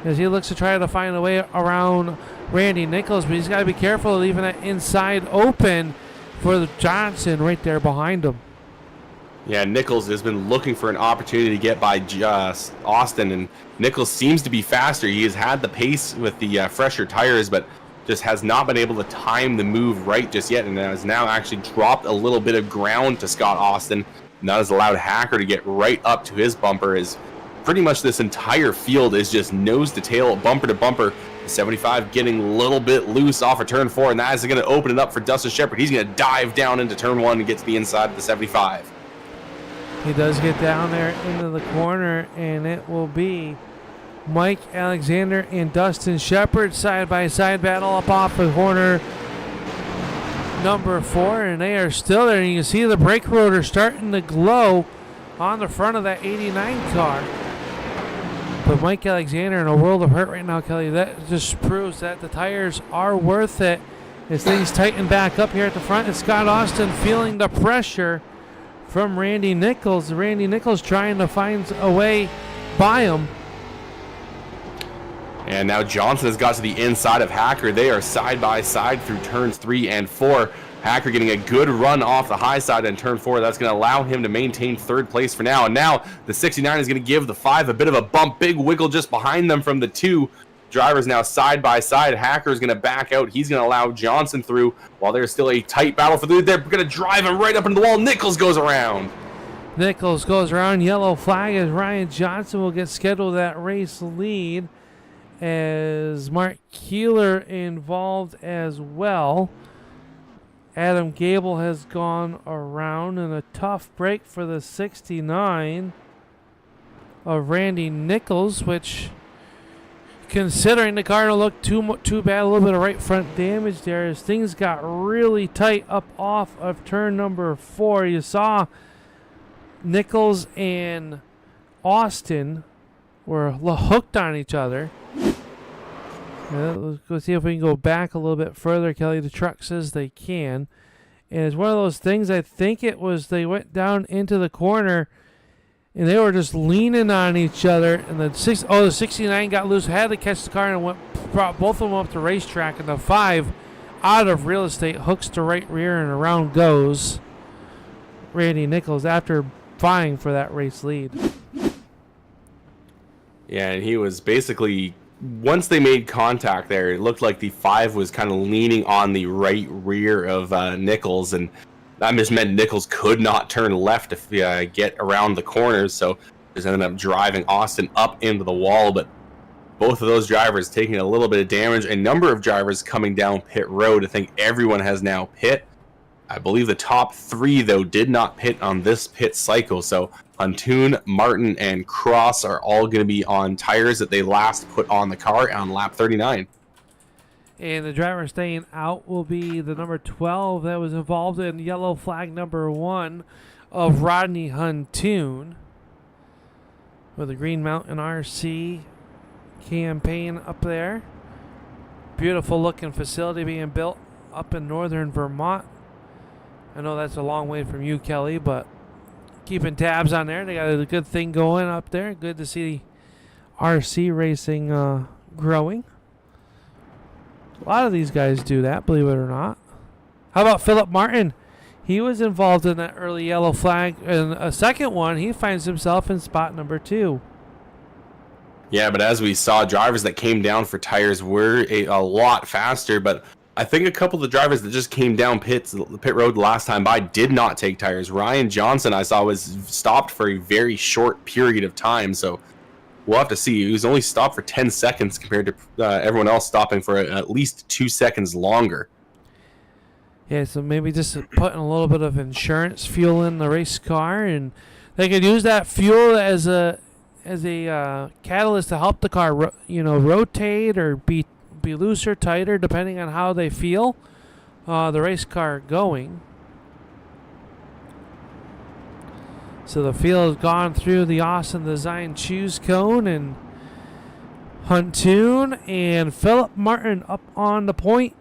as he looks to try to find a way around Randy Nichols, but he's got to be careful of leaving that inside open for the Johnson right there behind him.
Yeah, Nichols has been looking for an opportunity to get by Austin, and Nichols seems to be faster. He has had the pace with the fresher tires, but just has not been able to time the move right just yet, and has now actually dropped a little bit of ground to Scott Austin, and that has allowed Hacker to get right up to his bumper. As pretty much this entire field is just nose to tail, bumper to bumper. 75 getting a little bit loose off of turn 4, and that is going to open it up for Dustin Shepard. He's going to dive down into turn 1 and get to the inside of the 75.
He does get down there into the corner, and it will be Mike Alexander and Dustin Shepard side-by-side battle up off of corner number 4, and they are still there. And you can see the brake rotor starting to glow on the front of that 89 car. But Mike Alexander in a world of hurt right now, Kelly. That just proves that the tires are worth it as things tighten back up here at the front. And Scott Austin feeling the pressure from Randy Nichols. Randy Nichols trying to find a way by him.
And now Johnson has got to the inside of Hacker. They are side by side through turns 3 and 4. Hacker getting a good run off the high side in turn 4. That's going to allow him to maintain third place for now. And now the 69 is going to give the 5 a bit of a bump. Big wiggle just behind them from the 2. Drivers now side by side. Hacker is going to back out. He's going to allow Johnson through while there's still a tight battle for the lead. They're going to drive him right up into the wall. Nichols goes around.
Nichols goes around. Yellow flag as Ryan Johnson will get scheduled that race lead, as Mark Keeler involved as well. Adam Gable has gone around, and a tough break for the 69 of Randy Nichols, which, considering the car don't look too bad, a little bit of right front damage there as things got really tight up off of turn number 4. You saw Nichols and Austin were hooked on each other. Let's go see if we can go back a little bit further, Kelly. The truck says they can. And it's one of those things, I think it was they went down into the corner and they were just leaning on each other. And the 69 got loose, had to catch the car, and brought both of them up the racetrack. And the 5, out of real estate, hooks to right rear, and around goes Randy Nichols after vying for that race lead.
Yeah, and he was basically, once they made contact there, it looked like the 5 was kind of leaning on the right rear of Nichols, and that just meant Nichols could not turn left to get around the corners, so just ended up driving Austin up into the wall. But both of those drivers taking a little bit of damage. A number of drivers coming down pit road. I think everyone has now pit. I believe the top 3, though, did not pit on this pit cycle, so Huntoon, Martin, and Cross are all going to be on tires that they last put on the car on lap 39.
And the driver staying out will be the number 12 that was involved in yellow flag number 1 of Rodney Huntoon, with the Green Mountain RC campaign up there. Beautiful looking facility being built up in northern Vermont. I know that's a long way from you, Kelly, but keeping tabs on there. They got a good thing going up there. Good to see RC racing growing. A lot of these guys do that, believe it or not. How about Philip Martin? He was involved in that early yellow flag. And a second one, he finds himself in spot number 2.
Yeah, but as we saw, drivers that came down for tires were a lot faster, but I think a couple of the drivers that just came down pit road the last time by did not take tires. Ryan Johnson, I saw, was stopped for a very short period of time, so we'll have to see. He was only stopped for 10 seconds compared to everyone else stopping for at least 2 seconds longer.
Yeah, so maybe just putting a little bit of insurance fuel in the race car, and they could use that fuel as a catalyst to help the car, rotate or be looser, tighter, depending on how they feel the race car going. So the field has gone through the Austin Design Choose Cone, and Huntoon and Philip Martin up on the point.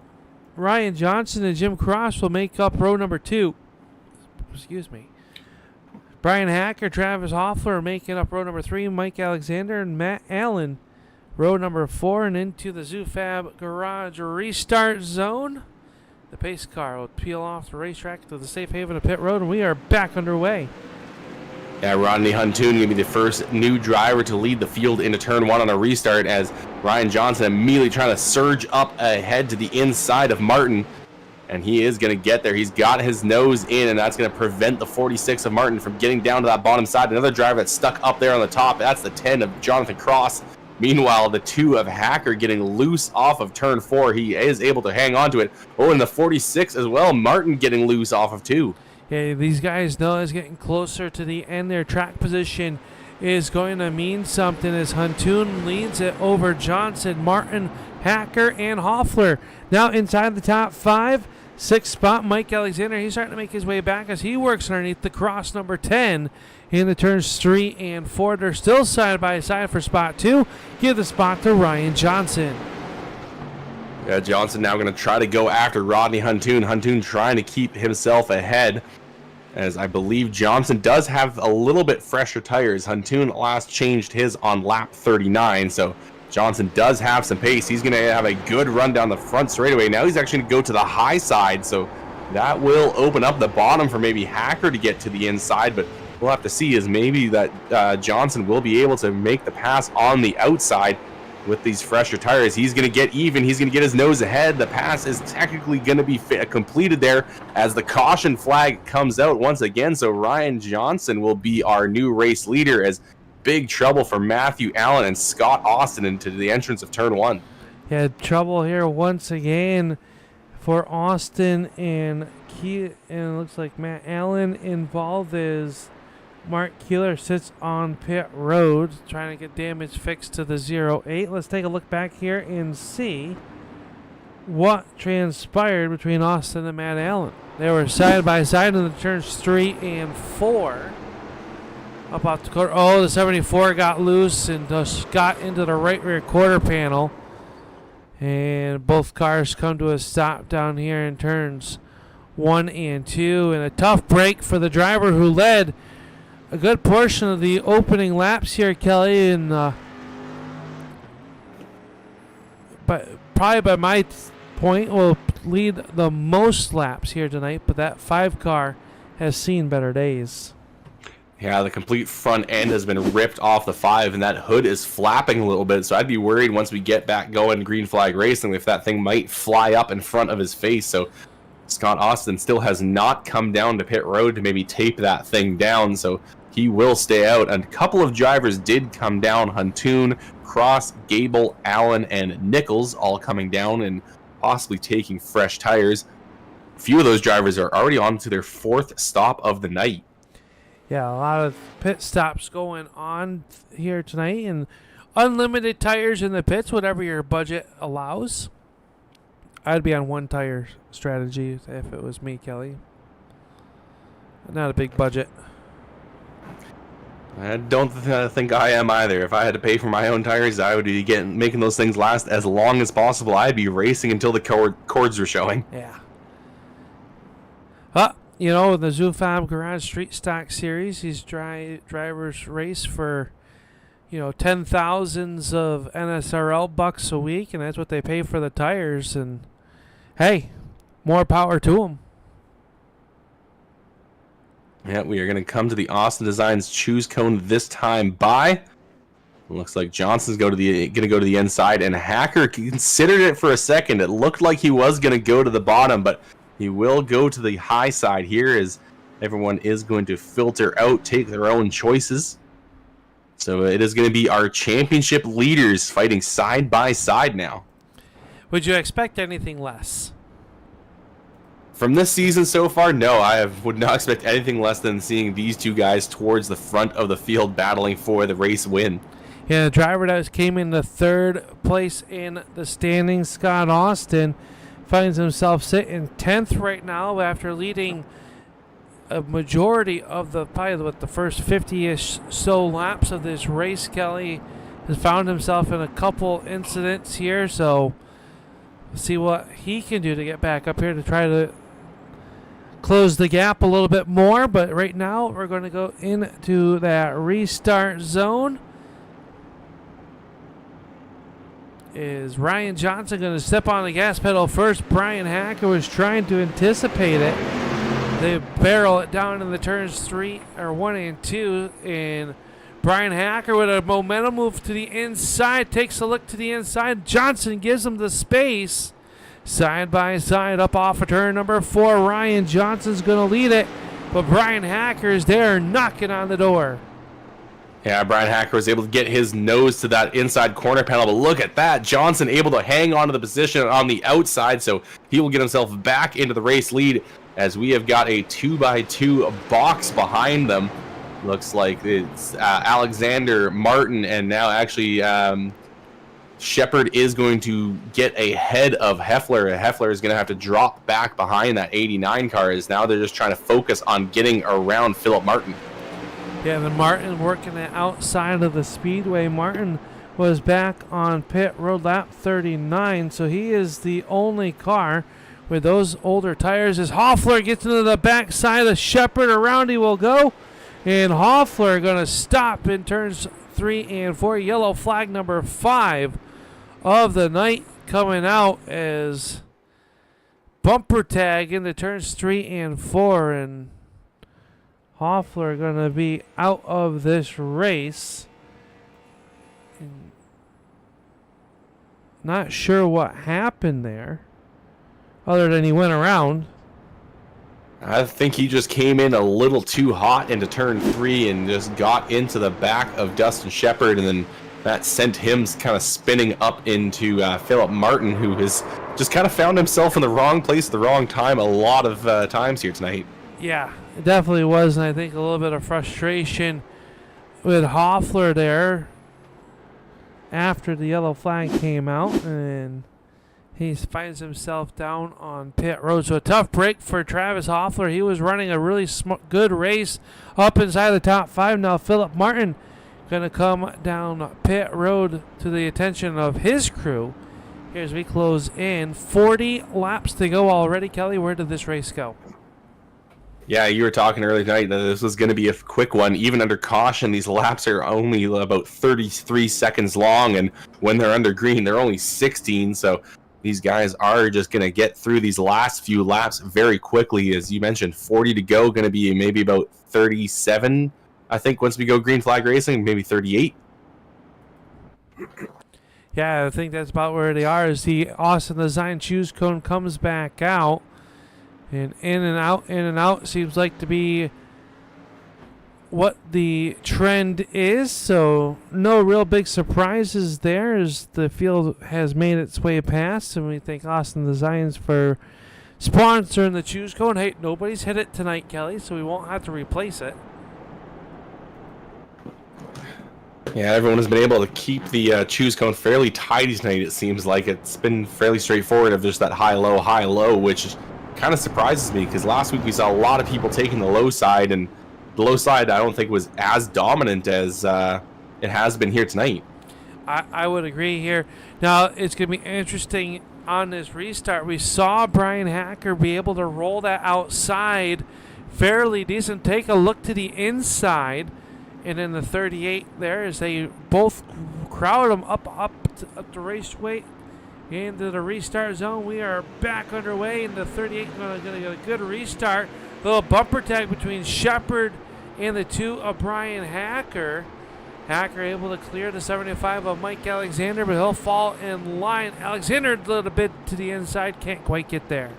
Ryan Johnson and Jim Cross will make up row number 2. Excuse me. Bryan Hacker, Travis Hoffler are making up row number 3. Mike Alexander and Matt Allen, row number 4. And into the ZooFab Garage restart zone. The pace car will peel off the racetrack to the safe haven of pit road, and we are back underway.
Yeah, Rodney Huntoon going to be the first new driver to lead the field into turn 1 on a restart, as Ryan Johnson immediately trying to surge up ahead to the inside of Martin. And he is going to get there. He's got his nose in, and that's going to prevent the 46 of Martin from getting down to that bottom side. Another driver that's stuck up there on the top. That's the 10 of Jonathan Cross. Meanwhile, the 2 of Hacker getting loose off of turn 4. He is able to hang on to it. Oh, and the 46 as well. Martin getting loose off of 2.
Okay, these guys know it's getting closer to the end. Their track position is going to mean something as Huntoon leads it over Johnson, Martin, Hacker, and Hoffler. Now inside the top 5, 6th spot, Mike Alexander. He's starting to make his way back as he works underneath the cross number 10 in the turns 3 and 4. They're still side by side for spot 2. Give the spot to Ryan Johnson.
Yeah, Johnson now going to try to go after Rodney Huntoon. Huntoon trying to keep himself ahead, as I believe Johnson does have a little bit fresher tires. Huntoon last changed his on lap 39, so Johnson does have some pace. He's going to have a good run down the front straightaway. Now he's actually going to go to the high side, so that will open up the bottom for maybe Hacker to get to the inside, but we'll have to see, as maybe that Johnson will be able to make the pass on the outside with these fresher tires. He's going to get even. He's going to get his nose ahead. The pass is technically going to be completed there as the caution flag comes out once again. So Ryan Johnson will be our new race leader, as big trouble for Matthew Allen and Scott Austin into the entrance of turn 1.
Yeah, trouble here once again for Austin and Key, and it looks like Matt Allen involved as Mark Keeler sits on pit road trying to get damage fixed to the 08. Let's take a look back here and see what transpired between Austin and Matt Allen. They were side by side in the turns 3 and 4. Up off the quarter. Oh, the 74 got loose and just got into the right rear quarter panel. And both cars come to a stop down here in turns 1 and 2. And a tough break for the driver who led a good portion of the opening laps here, Kelly, and but probably by my point will lead the most laps here tonight, but that 5 car has seen better days.
Yeah, the complete front end has been ripped off the 5, and that hood is flapping a little bit, so I'd be worried once we get back going green flag racing if that thing might fly up in front of his face. So Scott Austin still has not come down to pit road to maybe tape that thing down, so he will stay out. A couple of drivers did come down. Huntoon, Cross, Gable, Allen, and Nichols all coming down and possibly taking fresh tires. A few of those drivers are already on to their 4th stop of the night.
Yeah, a lot of pit stops going on here tonight, and unlimited tires in the pits, whatever your budget allows. I'd be on 1 tire strategy if it was me, Kelly. Not a big budget.
I don't think I am either. If I had to pay for my own tires, I would be making those things last as long as possible. I'd be racing until the cords were showing.
Yeah. The ZooFab Garage Street Stock Series, these drivers race for, 10,000s of NSRL bucks a week, and that's what they pay for the tires. And hey, more power to them.
Yeah, we are going to come to the Austin Designs Choose Cone this time by. Looks like Johnson's going to go to the inside, and Hacker considered it for a second. It looked like he was going to go to the bottom, but he will go to the high side here, as everyone is going to filter out, take their own choices. So it is going to be our championship leaders fighting side by side now.
Would you expect anything less?
from this season so far, no, would not expect anything less than seeing these two guys towards the front of the field battling for the race win.
Yeah, the driver that came in the third place in the standings, Scott Austin, finds himself sitting 10th right now after leading a majority of the first 50-ish so laps of this race. Kelly has found himself in a couple incidents here, so we'll see what he can do to get back up here to try to close the gap a little bit more. But right now we're going to go into that restart zone. Is Ryan Johnson going to step on the gas pedal first? Bryan Hacker was trying to anticipate it. They barrel it down in the turns 1 and 2, and Bryan Hacker with a momentum move to the inside, takes a look to the inside. Johnson gives him the space. Side by side up off of turn number 4. Ryan Johnson's going to lead it, but Bryan Hacker is there knocking on the door.
Yeah, Bryan Hacker was able to get his nose to that inside corner panel, but look at that. Johnson able to hang on to the position on the outside, so he will get himself back into the race lead as we have got a 2x2 box behind them. Looks like it's Alexander, Martin, and now actually Shepard is going to get ahead of Heffler. Heffler is going to have to drop back behind that 89 car, as now they're just trying to focus on getting around Philip Martin.
Yeah, the Martin working it outside of the Speedway. Martin was back on pit road lap 39, so he is the only car with those older tires. As Hoffler gets into the backside of Shepard, around he will go, and Hoffler going to stop in turns 3 and 4. Yellow flag number 5 of the night coming out as bumper tag into turns 3 and 4, and Hoffler going to be out of this race. Not sure what happened there, other than he went around.
I think he just came in a little too hot into turn 3 and just got into the back of Dustin Shepard, and then that sent him kind of spinning up into Philip Martin, who has just kind of found himself in the wrong place at the wrong time a lot of times here tonight.
Yeah, it definitely was, and I think a little bit of frustration with Hoffler there after the yellow flag came out, and he finds himself down on pit road. So a tough break for Travis Hoffler. He was running a really good race up inside the top 5. Now Philip Martin going to come down pit road to the attention of his crew. Here's we close in. 40 laps to go already. Kelly, where did this race go?
Yeah, you were talking earlier tonight that this was going to be a quick one. Even under caution, these laps are only about 33 seconds long, and when they're under green, they're only 16. So these guys are just going to get through these last few laps very quickly. As you mentioned, 40 to go, going to be maybe about 37, I think, once we go green flag racing, maybe 38.
Yeah, I think that's about where they are as the Austin Design Choose Cone comes back out. And in and out seems like to be what the trend is. So no real big surprises there as the field has made its way past. And we thank Austin Designs for sponsoring the Choose Cone. Hey, nobody's hit it tonight, Kelly, so we won't have to replace it.
Yeah, everyone has been able to keep the Choose Cone fairly tidy tonight. It seems like it's been fairly straightforward of just that high-low, which kind of surprises me, because last week we saw a lot of people taking the low side, and the low side I don't think was as dominant as it has been here tonight.
I would agree here. Now it's going to be interesting on this restart. We saw Bryan Hacker be able to roll that outside fairly decent. Take a look to the inside, and in the 38 there as they both crowd him up the raceway into the restart zone. We are back underway in the 38. Going to get a good restart. Little bumper tag between Shepard and the 2 of Bryan Hacker. Hacker able to clear the 75 of Mike Alexander, but he'll fall in line. Alexander a little bit to the inside, can't quite get there.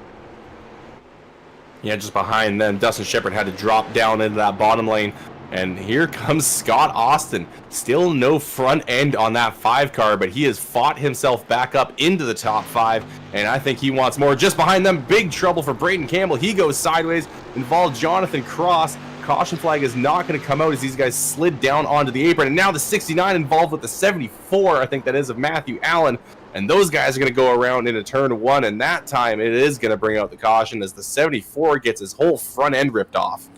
Yeah, just behind them, Dustin Shepard had to drop down into that bottom lane. And here comes Scott Austin. Still no front end on that 5 car, but he has fought himself back up into the top 5, and I think he wants more. Just behind them, big trouble for Braden Campbell. He goes sideways, involved Jonathan Cross. Caution flag is not going to come out as these guys slid down onto the apron, and now the 69 involved with the 74, I think that is, of Matthew Allen. And those guys are going to go around into turn 1, and that time it is going to bring out the caution as the 74 gets his whole front end ripped off.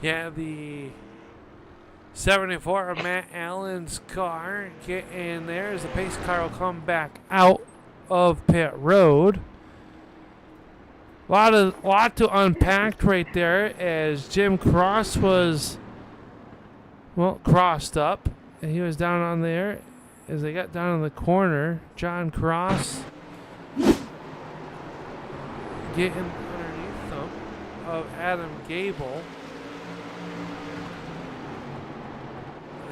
Yeah, the 74 of Matt Allen's car get in there as the pace car will come back out of pit road. Lot to unpack right there as Jim Cross was, well, crossed up, and he was down on there as they got down in the corner. John Cross getting underneath them of Adam Gable.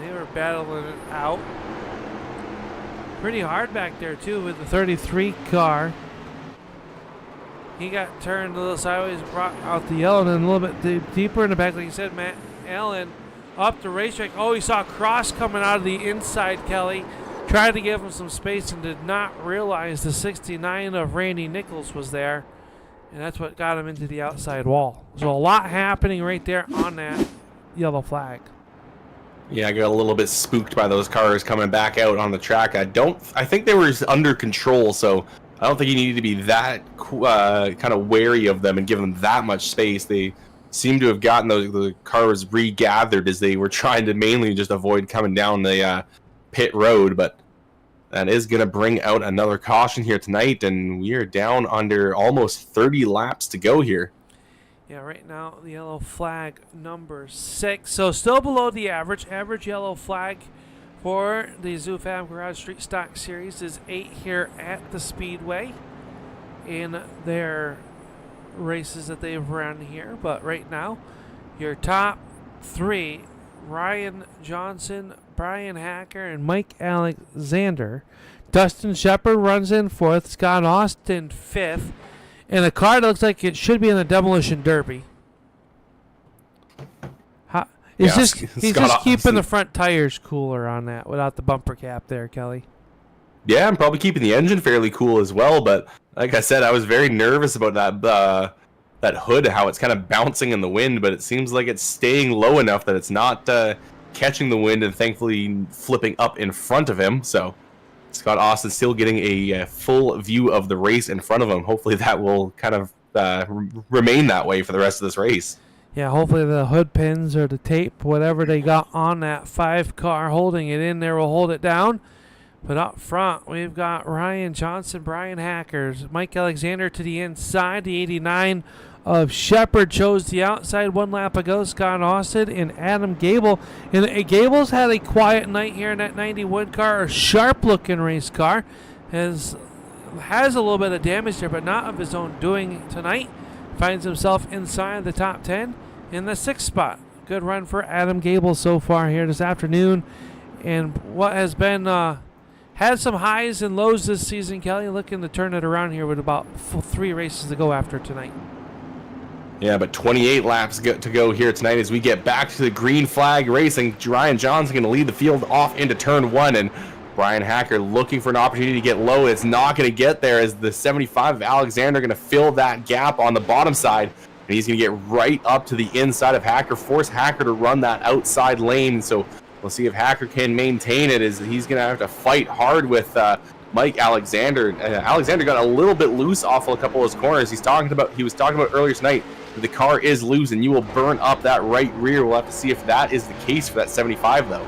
They were battling it out pretty hard back there too with the 33 car. He got turned a little sideways, brought out the yellow, and then a little bit deeper in the back, like you said, Matt Allen up the racetrack. Oh, he saw Cross coming out of the inside, Kelly. Tried to give him some space and did not realize the 69 of Randy Nichols was there, and that's what got him into the outside wall. So a lot happening right there on that yellow flag.
Yeah, I got a little bit spooked by those cars coming back out on the track. I think they were under control, so I don't think you needed to be that kind of wary of them and give them that much space. They seem to have gotten the cars regathered as they were trying to mainly just avoid coming down the pit road, but that is going to bring out another caution here tonight, and we are down under almost 30 laps to go here.
Yeah, right now the yellow flag number 6, so still below the average yellow flag for the ZooFab Garage Street Stock Series is 8 here at the Speedway in their races that they've run here. But right now, your top 3, Ryan Johnson, Bryan Hacker, and Mike Alexander. Dustin Shepard runs in 4th, Scott Austin 5th, and a car that looks like it should be in the Demolition Derby. He's just keeping the front tires cooler on that without the bumper cap there, Kelly.
Yeah, I'm probably keeping the engine fairly cool as well, but like I said, I was very nervous about that hood, how it's kind of bouncing in the wind, but it seems like it's staying low enough that it's not catching the wind and thankfully flipping up in front of him. So Scott Austin still getting a full view of the race in front of him. Hopefully that will kind of remain that way for the rest of this race.
Yeah, hopefully the hood pins or the tape, whatever they got on that 5 car holding it in there will hold it down. But up front, we've got Ryan Johnson, Bryan Hackers, Mike Alexander to the inside. The 89 of Shepard chose the outside 1 lap ago. Scott Austin and Adam Gable. And Gable's had a quiet night here in that 91 car, a sharp-looking race car. Has a little bit of damage there, but not of his own doing tonight. Finds himself inside the top 10 in the 6th spot. Good run for Adam Gable so far here this afternoon. And what has been had some highs and lows this season, Kelly, looking to turn it around here with about 3 races to go after tonight.
Yeah, but 28 laps to go here tonight as we get back to the green flag racing. Ryan Johnson going to lead the field off into turn 1, and Bryan Hacker looking for an opportunity to get low. It's not going to get there as the 75 of Alexander going to fill that gap on the bottom side. And he's going to get right up to the inside of Hacker, force Hacker to run that outside lane. So we'll see if Hacker can maintain it, as he's going to have to fight hard with Mike Alexander. Alexander got a little bit loose off of a couple of his corners. He was talking about earlier tonight that the car is loose and you will burn up that right rear. We'll have to see if that is the case for that 75 though.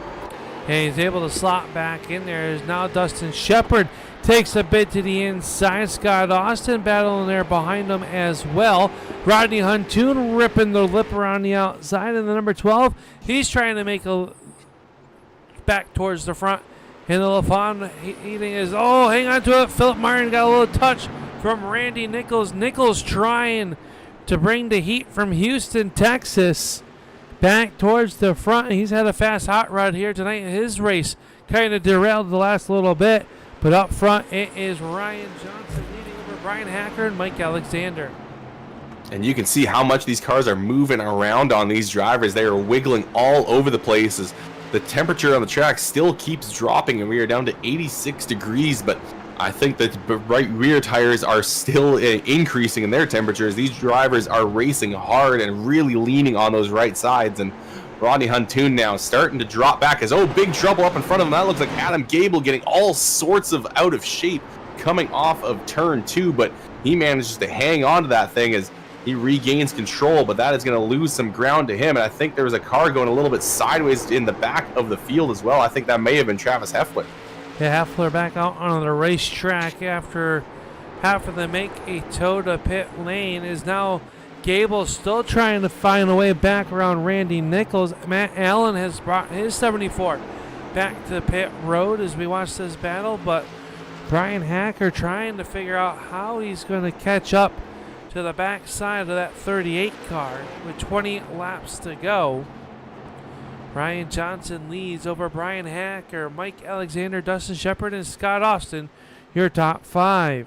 And he's able to slot back in there as now Dustin Shepard takes a bit to the inside. Scott Austin battling there behind him as well. Rodney Huntoon ripping the lip around the outside. And the number 12, he's trying to make a back towards the front. And the LaFawn eating is, hang on to it. Philip Martin got a little touch from Randy Nichols. Nichols trying to bring the heat from Houston, Texas, back towards the front. He's had a fast hot rod here tonight. His race kind of derailed the last little bit. But up front, it is Ryan Johnson leading over Bryan Hacker and Mike Alexander.
And you can see how much these cars are moving around on these drivers. They are wiggling all over the place as the temperature on the track still keeps dropping, and we are down to 86 degrees. But I think that the right rear tires are still increasing in their temperatures. These drivers are racing hard and really leaning on those right sides. And Rodney Huntoon now starting to drop back as, oh, big trouble up in front of him. That looks like Adam Gable getting all sorts of out of shape coming off of turn 2, but he manages to hang on to that thing as he regains control, but that is going to lose some ground to him. And I think there was a car going a little bit sideways in the back of the field as well. I think that may have been Travis Heffler.
Yeah, Heffler back out on the racetrack after having to make a toe to pit lane. Is now Gable still trying to find a way back around Randy Nichols. Matt Allen has brought his 74 back to pit road as we watch this battle, but Bryan Hacker trying to figure out how he's going to catch up to the back side of that 38 car with 20 laps to go. Ryan Johnson leads over Bryan Hacker, Mike Alexander, Dustin Shepard, and Scott Austin, your top 5.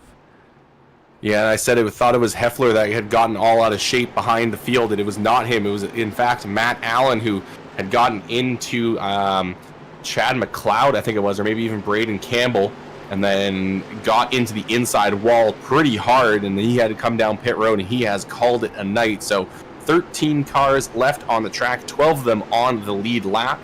Yeah, I said thought it was Heffler that had gotten all out of shape behind the field, and it was not him. It was, in fact, Matt Allen who had gotten into Chad McLeod, I think it was, or maybe even Braden Campbell, and then got into the inside wall pretty hard, and then he had to come down pit road, and he has called it a night. So 13 cars left on the track, 12 of them on the lead lap,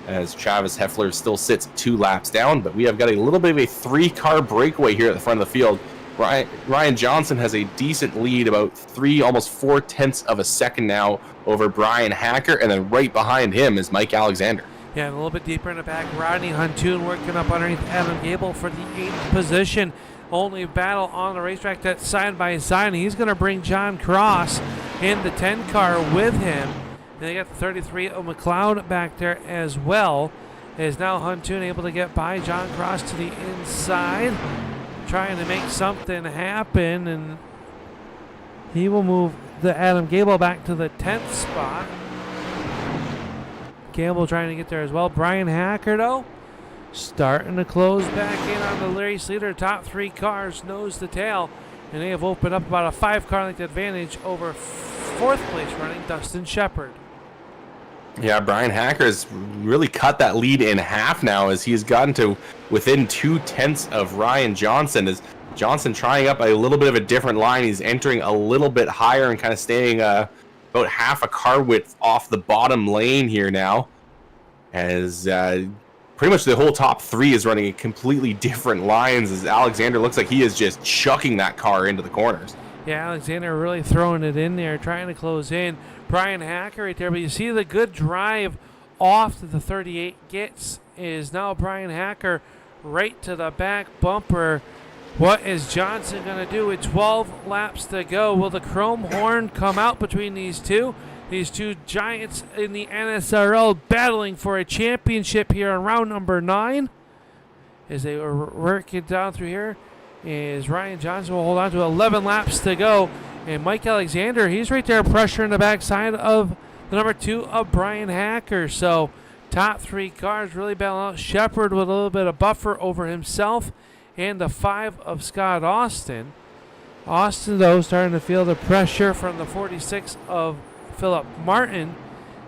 as Travis Heffler still sits 2 laps down. But we have got a little bit of a 3-car breakaway here at the front of the field. Ryan Johnson has a decent lead, about 3, almost 4/10 of a second now over Bryan Hacker, and then right behind him is Mike Alexander.
Yeah, and a little bit deeper in the back, Rodney Huntoon working up underneath Adam Gable for the 8th position. Only battle on the racetrack that's side by side, and he's going to bring John Cross in the 10 car with him. And they got the 33 of McLeod back there as well. Is now Huntoon able to get by John Cross to the inside, trying to make something happen, and he will move the Adam Gable back to the 10th spot. Gable trying to get there as well. Bryan Hacker, though, starting to close back in on the race leader. Top 3 cars nose to tail, and they have opened up about a 5-car length advantage over 4th place running Dustin Shepard.
Yeah, Bryan Hacker has really cut that lead in half now as he has gotten to within 2/10 of Ryan Johnson. As Johnson trying up a little bit of a different line, he's entering a little bit higher and kind of staying about half a car width off the bottom lane here now, as pretty much the whole top 3 is running completely different lines, as Alexander looks like he is just chucking that car into the corners.
Yeah, Alexander really throwing it in there, trying to close in. Bryan Hacker right there, but you see the good drive off that the 38 gets is now Bryan Hacker right to the back bumper. What is Johnson going to do with 12 laps to go? Will the chrome horn come out between these two? These two giants in the NSRL battling for a championship here on round number 9. As they were working down through here, is Ryan Johnson will hold on to 11 laps to go. And Mike Alexander, he's right there pressuring the backside of the number 2 of Bryan Hacker. So top 3 cars really battling out. Shepard with a little bit of buffer over himself, and the 5 of Scott Austin. Austin, though, starting to feel the pressure from the 46 of Philip Martin.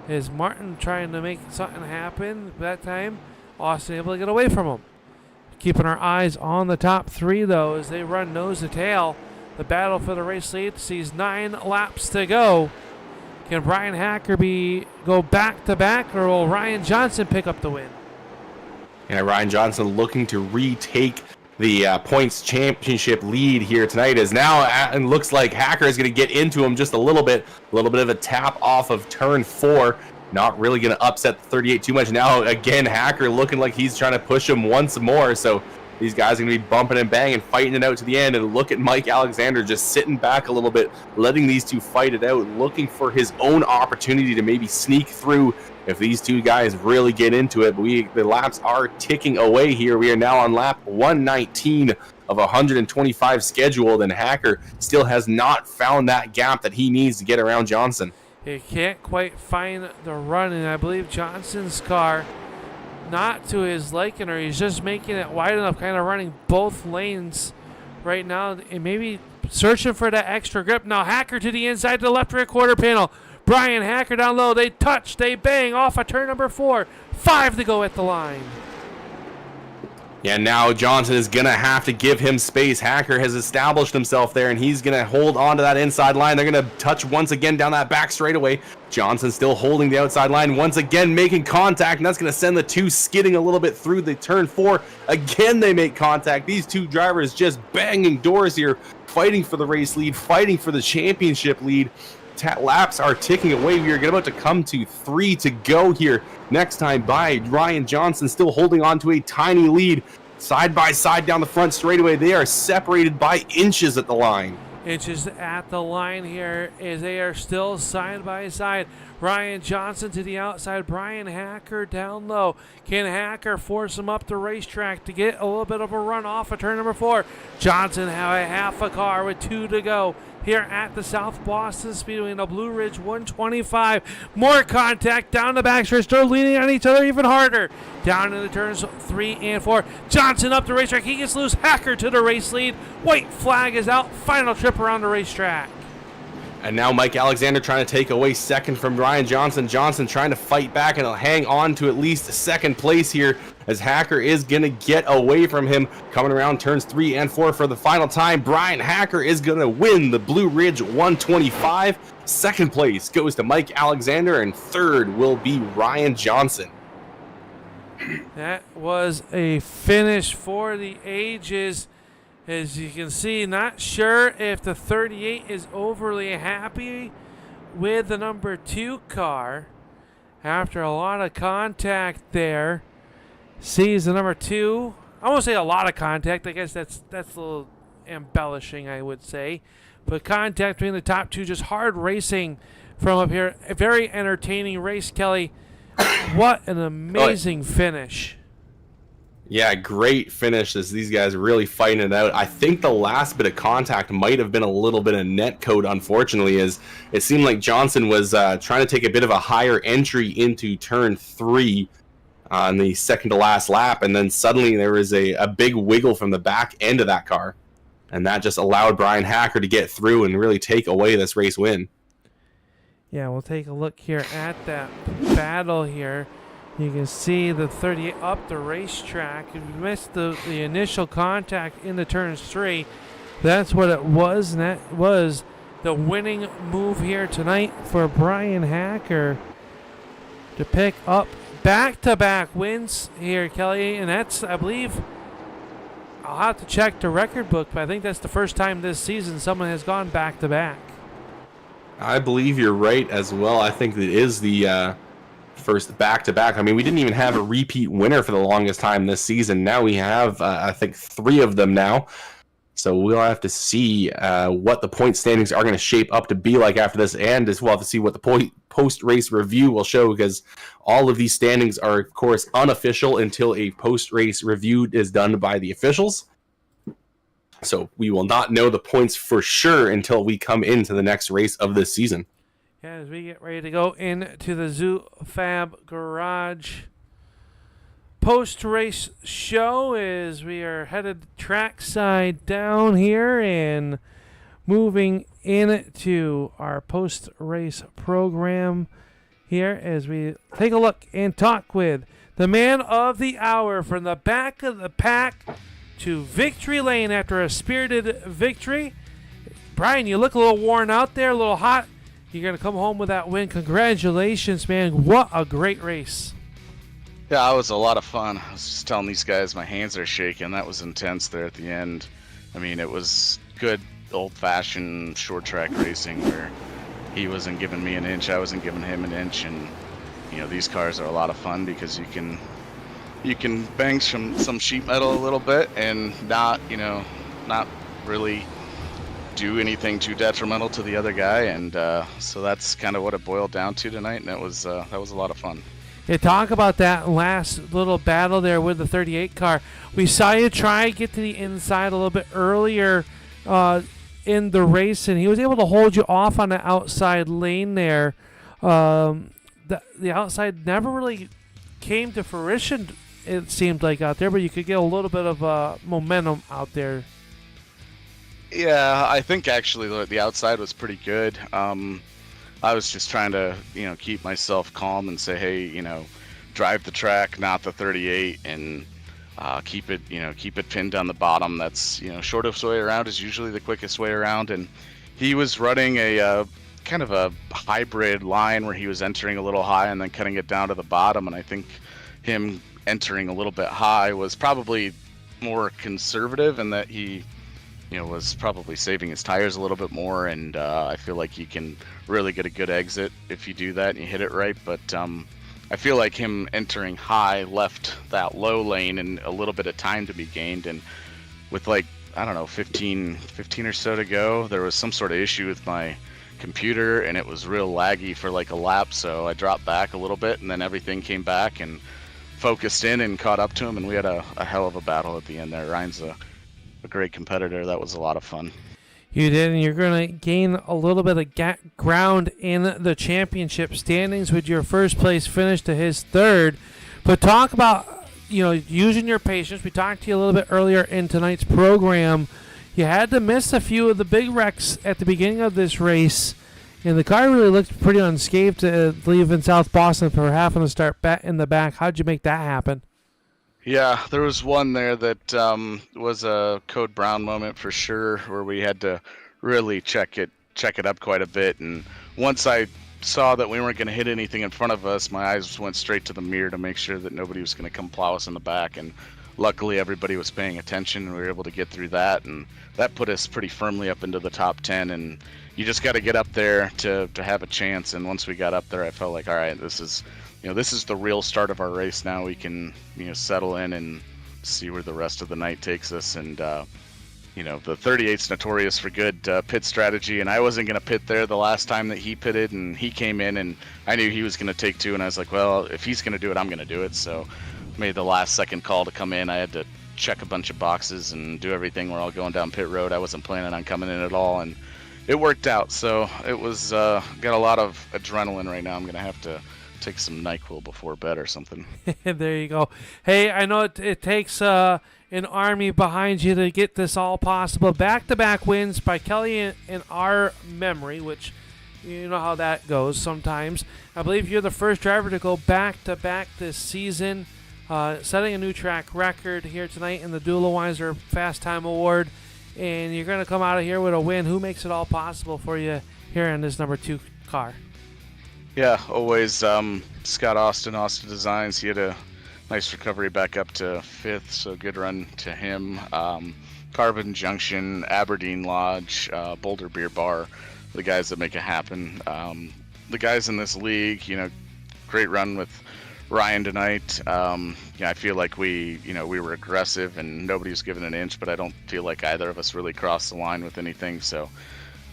Is Martin trying to make something happen that time? Austin able to get away from him. Keeping our eyes on the top 3, though, as they run nose to tail. The battle for the race lead sees 9 laps to go. Can Bryan Hacker go back to back, or will Ryan Johnson pick up the win?
Yeah, Ryan Johnson looking to retake the points championship lead here tonight, as now it looks like Hacker is going to get into him just a little bit of a tap off of turn 4. Not really going to upset the 38 too much. Now, again, Hacker looking like he's trying to push him once more. So these guys are going to be bumping and banging, fighting it out to the end. And look at Mike Alexander just sitting back a little bit, letting these two fight it out, looking for his own opportunity to maybe sneak through if these two guys really get into it. But the laps are ticking away here. We are now on lap 119 of 125 scheduled, and Hacker still has not found that gap that he needs to get around Johnson.
He can't quite find the run, and I believe Johnson's car not to his liking, or he's just making it wide enough, kind of running both lanes right now, and maybe searching for that extra grip. Now Hacker to the inside to the left rear quarter panel. Bryan Hacker down low. They touch, they bang off of turn number 4. 5 to go at the line.
Yeah, now Johnson is going to have to give him space. Hacker has established himself there, and he's going to hold on to that inside line. They're going to touch once again down that back straightaway. Johnson still holding the outside line, once again making contact, and that's going to send the two skidding a little bit through the turn 4. Again, they make contact. These two drivers just banging doors here, fighting for the race lead, fighting for the championship lead. Laps are ticking away. We are about to come to 3 to go here. Next time by Ryan Johnson, still holding on to a tiny lead. Side by side down the front straightaway. They are separated by inches at the line.
Inches at the line here as they are still side by side. Ryan Johnson to the outside. Bryan Hacker down low. Can Hacker force him up the racetrack to get a little bit of a run off of turn number 4? Johnson have a half a car with 2 to go here at the South Boston Speedway in the Blue Ridge 125. More contact down the backstretch. They're leaning on each other even harder. Down in the turns 3 and 4. Johnson up the racetrack. He gets loose. Hacker to the race lead. White flag is out. Final trip around the racetrack.
And now Mike Alexander trying to take away second from Ryan Johnson. Johnson trying to fight back and hang on to at least second place here as Hacker is going to get away from him. Coming around turns 3 and 4 for the final time. Bryan Hacker is going to win the Blue Ridge 125. Second place goes to Mike Alexander, and third will be Ryan Johnson.
That was a finish for the ages. As you can see, not sure if the 38 is overly happy with the number 2 car. After a lot of contact there, sees the number 2. I won't say a lot of contact. I guess that's a little embellishing, I would say. But contact between the top 2, just hard racing from up here. A very entertaining race, Kelly. What an amazing finish.
Yeah, great finish as these guys are really fighting it out. I think the last bit of contact might have been a little bit of net code, unfortunately, as it seemed like Johnson was trying to take a bit of a higher entry into turn 3 on the second to last lap, and then suddenly there was a big wiggle from the back end of that car, and that just allowed Bryan Hacker to get through and really take away this race win.
Yeah, we'll take a look here at that battle here. You can see the 38 up the racetrack. If you missed the initial contact in the turns 3, that's what it was, and that was the winning move here tonight for Bryan Hacker to pick up back-to-back wins here, Kelly, and that's, I believe, I'll have to check the record book, but I think that's the first time this season someone has gone back-to-back.
I believe you're right as well. I think it is the first back-to-back. I mean, we didn't even have a repeat winner for the longest time this season. Now we have, I think, 3 of them now. So we'll have to see what the point standings are going to shape up to be like after this, and as we'll have to see what the post-race review will show, because all of these standings are, of course, unofficial until a post-race review is done by the officials. So we will not know the points for sure until we come into the next race of this season.
Yeah, as we get ready to go into the ZooFab garage post-race show, as we are headed trackside down here and moving into our post-race program here as we take a look and talk with the man of the hour from the back of the pack to victory lane after a spirited victory. Bryan, you look a little worn out there, a little hot. You're going to come home with that win. Congratulations, man. What a great race.
Yeah, it was a lot of fun. I was just telling these guys my hands are shaking. That was intense there at the end. I mean, it was good old-fashioned short track racing where he wasn't giving me an inch, I wasn't giving him an inch, and you know, these cars are a lot of fun because you can bang some sheet metal a little bit and not really do anything too detrimental to the other guy, and so that's kind of what it boiled down to tonight, and that was a lot of fun.
Yeah, talk about that last little battle there with the 38 car. We saw you try to get to the inside a little bit earlier in the race, and he was able to hold you off on the outside lane there. The outside never really came to fruition, it seemed like, out there, but you could get a little bit of momentum out there.
Yeah, I think actually the outside was pretty good. I was just trying to, keep myself calm and say, hey, drive the track, not the 38, and keep it pinned on the bottom. That's, shortest way around is usually the quickest way around. And he was running a kind of a hybrid line where he was entering a little high and then cutting it down to the bottom. And I think him entering a little bit high was probably more conservative, and that he was probably saving his tires a little bit more, and I feel like you can really get a good exit if you do that and you hit it right. But I feel like him entering high left that low lane and a little bit of time to be gained, and with 15 or so to go, there was some sort of issue with my computer and it was real laggy for a lap, so I dropped back a little bit and then everything came back and focused in and caught up to him, and we had a hell of a battle at the end there. Ryan's a great competitor. That was a lot of fun.
You did, and you're going to gain a little bit of ground in the championship standings with your first place finish to his third. But talk about, using your patience. We talked to you a little bit earlier in tonight's program. You had to miss a few of the big wrecks at the beginning of this race, and the car really looked pretty unscathed to leave in South Boston for having to start in the back. How'd you make that happen?
Yeah, there was one there that was a Code Brown moment for sure, where we had to really check it up quite a bit. And once I saw that we weren't going to hit anything in front of us, my eyes went straight to the mirror to make sure that nobody was going to come plow us in the back. And luckily, everybody was paying attention, and we were able to get through that. And that put us pretty firmly up into the top 10. And you just got to get up there to have a chance. And once we got up there, I felt like, all right, this is the real start of our race now. We can, settle in and see where the rest of the night takes us. And, the 38's notorious for good pit strategy, and I wasn't going to pit there the last time that he pitted, and he came in, and I knew he was going to take two, and I was like, well, if he's going to do it, I'm going to do it. So made the last second call to come in. I had to check a bunch of boxes and do everything. We're all going down pit road. I wasn't planning on coming in at all, and it worked out. So it was got a lot of adrenaline right now. I'm going to have to take some NyQuil before bed or something.
There you go. Hey, I know it takes an army behind you to get this all possible. Back-to-back wins by Kelly in our memory, which you know how that goes sometimes. I believe you're the first driver to go back-to-back this season, setting a new track record here tonight in the Duelweiser Fast Time Award, and you're going to come out of here with a win. Who makes it all possible for you here in this number 2 car?
Yeah, always Scott Austin Designs. He had a nice recovery back up to 5th, so good run to him. Carbon Junction, Aberdeen Lodge, Boulder Beer Bar, the guys that make it happen. The guys in this league, great run with Ryan tonight. I feel like we were aggressive and nobody was given an inch, but I don't feel like either of us really crossed the line with anything. So,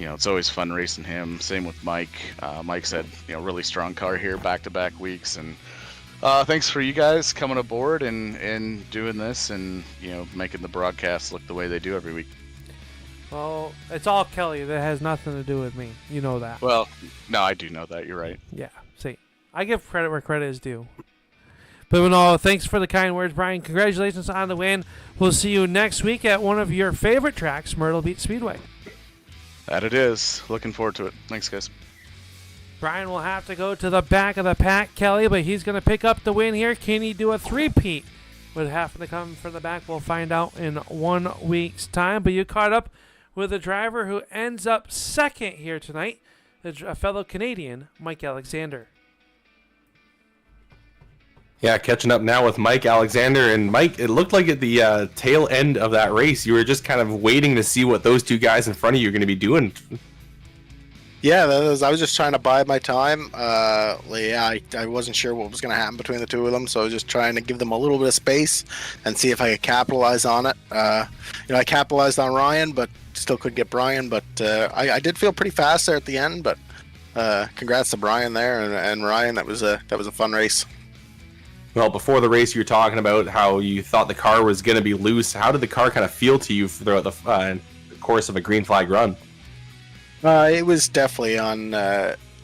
it's always fun racing him. Same with Mike. Mike's had, really strong car here back-to-back weeks. And thanks for you guys coming aboard and doing this and, making the broadcasts look the way they do every week.
Well, it's all Kelly. That has nothing to do with me. You know that.
Well, no, I do know that. You're right.
Yeah. See, I give credit where credit is due. But no, thanks for the kind words, Brian. Congratulations on the win. We'll see you next week at one of your favorite tracks, Myrtle Beach Speedway.
That it is. Looking forward to it. Thanks, guys.
Brian will have to go to the back of the pack, Kelly, but he's going to pick up the win here. Can he do a three-peat? With having to come from the back, we'll find out in 1 week's time. But you caught up with a driver who ends up second here tonight, a fellow Canadian, Mike Alexander.
Yeah, catching up now with Mike Alexander. And Mike, it looked like at the tail end of that race, you were just kind of waiting to see what those two guys in front of you are going to be doing.
Yeah, I was just trying to bide my time. I wasn't sure what was going to happen between the two of them, so I was just trying to give them a little bit of space and see if I could capitalize on it. I capitalized on Ryan, but still couldn't get Brian. But I did feel pretty fast there at the end. But congrats to Brian there and Ryan. That was a fun race.
Well, before the race, you were talking about how you thought the car was going to be loose. How did the car kind of feel to you throughout the course of a green flag run?
It was definitely on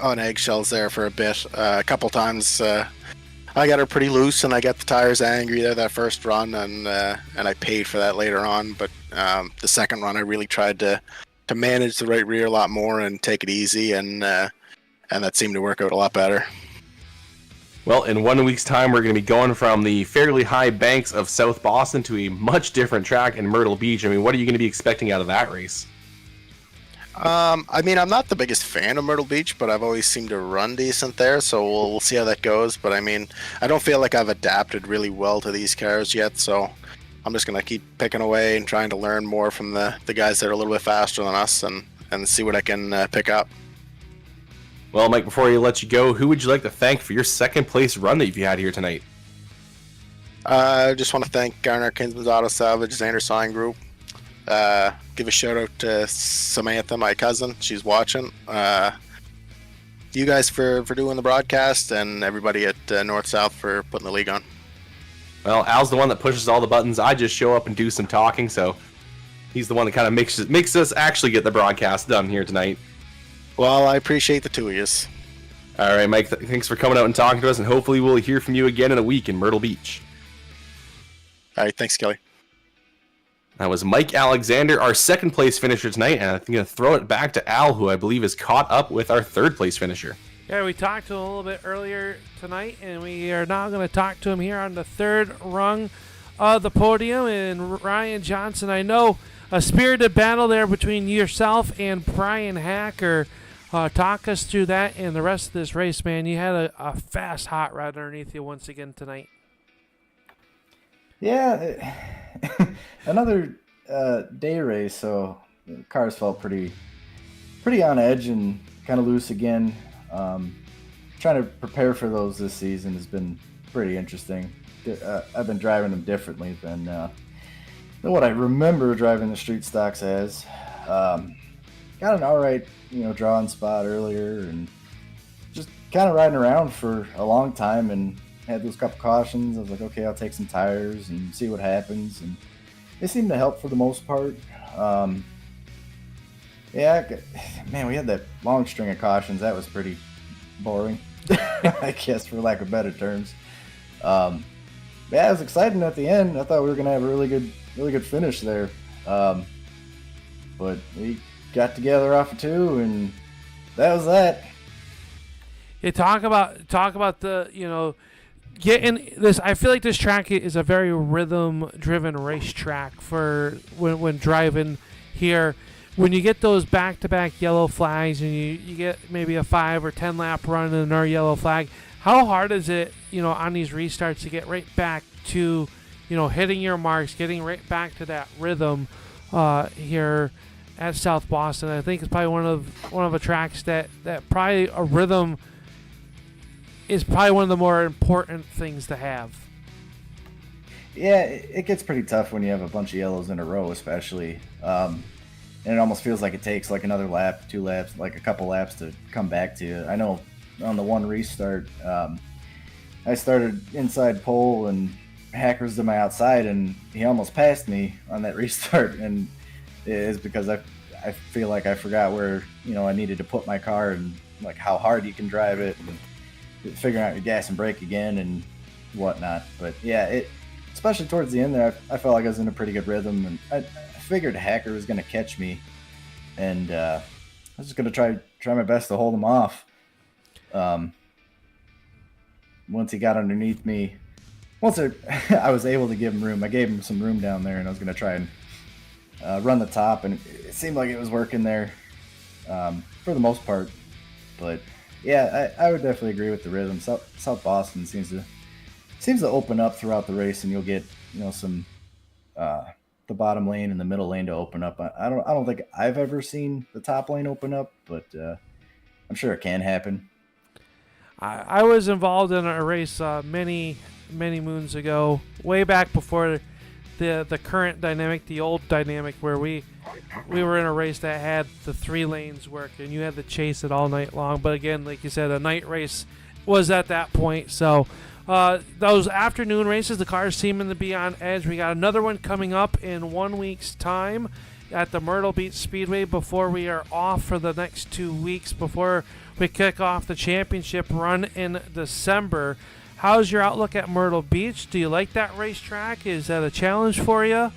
eggshells there for a bit. A couple times I got her pretty loose, and I got the tires angry there that first run, and I paid for that later on. But the second run, I really tried to manage the right rear a lot more and take it easy, and that seemed to work out a lot better.
Well, in 1 week's time, we're going to be going from the fairly high banks of South Boston to a much different track in Myrtle Beach. I mean, what are you going to be expecting out of that race?
I mean, I'm not the biggest fan of Myrtle Beach, but I've always seemed to run decent there, so we'll see how that goes. But I mean, I don't feel like I've adapted really well to these cars yet, so I'm just going to keep picking away and trying to learn more from the guys that are a little bit faster than us and see what I can pick up.
Well, Mike, before I let you go, who would you like to thank for your second place run that you've had here tonight?
I just want to thank Garner Kinsman's Auto Salvage, Xander Sign Group. Give a shout out to Samantha, my cousin. She's watching. You guys for doing the broadcast, and everybody at North South for putting the league on.
Well, Al's the one that pushes all the buttons. I just show up and do some talking, so he's the one that kind of makes us actually get the broadcast done here tonight.
Well, I appreciate the two of you.
All right, Mike, thanks for coming out and talking to us, and hopefully we'll hear from you again in a week in Myrtle Beach.
All right, thanks, Kelly.
That was Mike Alexander, our second place finisher tonight, and I'm going to throw it back to Al, who I believe is caught up with our third place finisher.
Yeah, we talked to him a little bit earlier tonight, and we are now going to talk to him here on the third rung of the podium. And Ryan Johnson, I know a spirited battle there between yourself and Bryan Hacker. Talk us through that and the rest of this race, man. You had a fast hot rod underneath you once again tonight.
Yeah, another day race, so the cars felt pretty on edge and kind of loose again. Trying to prepare for those this season has been pretty interesting. I've been driving them differently than what I remember driving the street stocks as. Got an all right, drawing spot earlier, and just kind of riding around for a long time, and had those couple cautions. I was like, okay, I'll take some tires and see what happens, and they seemed to help for the most part. Yeah, man, we had that long string of cautions. That was pretty boring, I guess, for lack of better terms. Yeah, it was exciting at the end. I thought we were gonna have a really good finish there, but we got together off of two, and that was that.
Yeah, talk about the getting this. I feel like this track is a very rhythm-driven racetrack for when driving here. When you get those back-to-back yellow flags and you get maybe a 5 or 10 lap run and another yellow flag, how hard is it, on these restarts to get right back to, hitting your marks, getting right back to that rhythm here at South Boston? I think it's probably one of the tracks that probably a rhythm is probably one of the more important things to have.
Yeah, it gets pretty tough when you have a bunch of yellows in a row, especially. And it almost feels like it takes like another lap, 2 laps, like a couple laps to come back to you. I know on the one restart, I started inside pole and Hacker's to my outside, and he almost passed me on that restart. And it is because I feel like I forgot where, I needed to put my car and like how hard you can drive it and figuring out your gas and brake again and whatnot. But yeah, especially towards the end there, I felt like I was in a pretty good rhythm, and I figured Hacker was going to catch me, and I was just going to try my best to hold him off. Once he got underneath me, once I was able to give him room, I gave him some room down there, and I was going to try and run the top, and it seemed like it was working there for the most part. But yeah, I would definitely agree with the rhythm. South Boston seems to open up throughout the race, and you'll get some the bottom lane and the middle lane to open up. I don't think I've ever seen the top lane open up, but I'm sure it can happen.
I was involved in a race many moons ago, way back before the current dynamic, the old dynamic, where we were in a race that had the 3 lanes work, and you had to chase it all night long. But again, like you said, a night race was at that point. So those afternoon races, the cars seeming to be on edge. We got another one coming up in 1 week's time at the Myrtle Beach Speedway before we are off for the next 2 weeks before we kick off the championship run in December. how's your outlook at Myrtle Beach? Do you like that racetrack? Is that a challenge for you?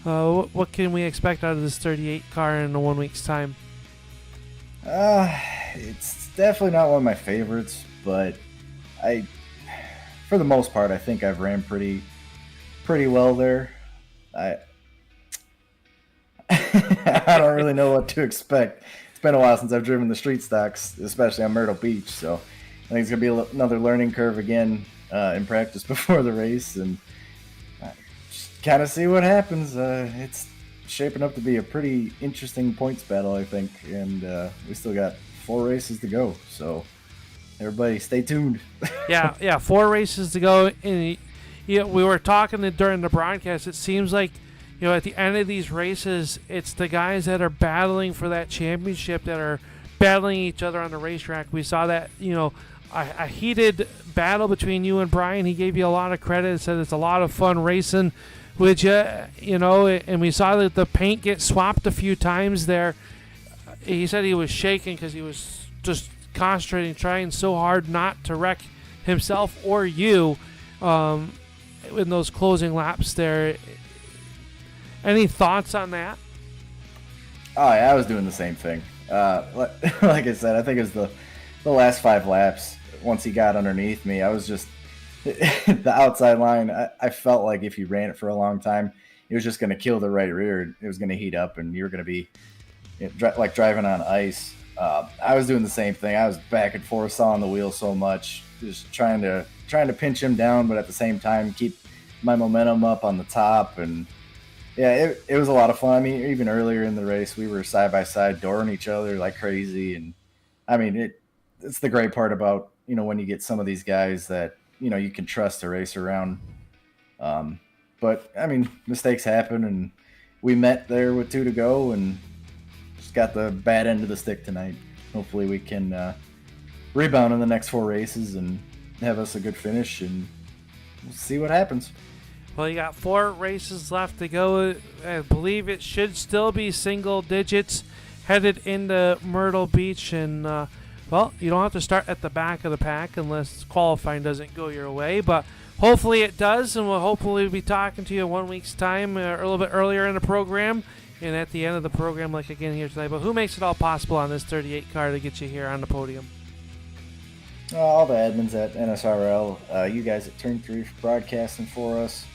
What can we expect out of this 38 car in 1 week's time?
It's definitely not one of my favorites, but for the most part, I think I've ran pretty well there. I don't really know what to expect. It's been a while since I've driven the street stocks, especially on Myrtle Beach, so I think it's gonna be another learning curve again in practice before the race, and just kind of see what happens. It's shaping up to be a pretty interesting points battle, I think, and we still got 4 races to go, so everybody stay tuned.
yeah, 4 races to go, and we were talking during the broadcast. It seems like, at the end of these races, it's the guys that are battling for that championship that are battling each other on the racetrack. We saw that, a heated battle between you and Bryan. He gave you a lot of credit, said it's a lot of fun racing, which, and we saw that the paint get swapped a few times there. He said he was shaking because he was just concentrating, trying so hard not to wreck himself or you in those closing laps there. Any thoughts on that?
Oh, yeah, I was doing the same thing. Like I said, I think it was the last 5 laps. Once he got underneath me, I was just the outside line. I felt like if you ran it for a long time, it was just going to kill the right rear. It was going to heat up, and you were going to be like driving on ice. I was doing the same thing. I was back and forth, sawing the wheel so much, just trying to pinch him down, but at the same time keep my momentum up on the top. And yeah, it was a lot of fun. I mean, even earlier in the race, we were side by side, dooring each other like crazy. And I mean, it's the great part about, when you get some of these guys that, you can trust to race around. But I mean, mistakes happen, and we met there with 2 to go and just got the bad end of the stick tonight. Hopefully we can rebound in the next 4 races and have us a good finish, and we'll see what happens.
Well, you got 4 races left to go. I believe it should still be single digits headed into Myrtle Beach. And, you don't have to start at the back of the pack unless qualifying doesn't go your way. But hopefully it does, and we'll hopefully be talking to you in 1 week's time, a little bit earlier in the program and at the end of the program, like again here tonight. But who makes it all possible on this 38 car to get you here on the podium?
All the admins at NSRL, you guys at Turn 3 for broadcasting for us.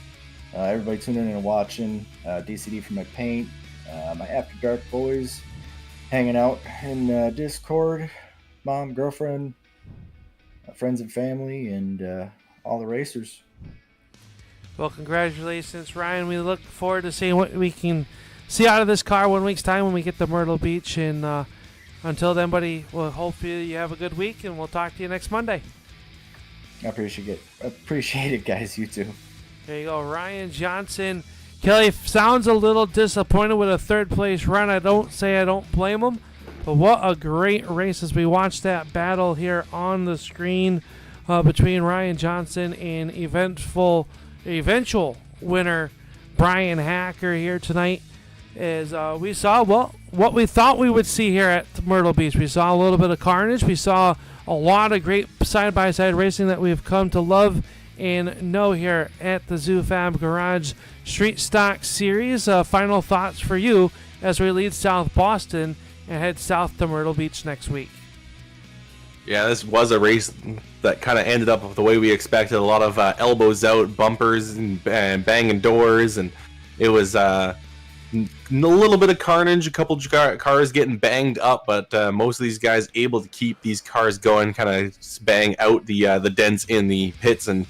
Everybody tuning in and watching. DCD for my paint. My After Dark boys hanging out in Discord. Mom, girlfriend, friends and family, and all the racers.
Well, congratulations, Ryan. We look forward to seeing what we can see out of this car 1 week's time when we get to Myrtle Beach. And until then, buddy, we'll hope you have a good week, and we'll talk to you next Monday.
I appreciate it, guys. You too.
There you go, Ryan Johnson. Kelly sounds a little disappointed with a 3rd place run. I don't blame him. But what a great race as we watched that battle here on the screen between Ryan Johnson and eventual winner Bryan Hacker here tonight. As we saw what we thought we would see here at Myrtle Beach. We saw a little bit of carnage. We saw a lot of great side-by-side racing that we've come to love and know here at the ZooFab Garage Street Stock Series. Final thoughts for you as we leave South Boston and head south to Myrtle Beach next week.
Yeah, this was a race that kind of ended up the way we expected. A lot of elbows out, bumpers, and banging doors, and it was a little bit of carnage, a couple cars getting banged up, but most of these guys able to keep these cars going, kind of bang out the dents in the pits, and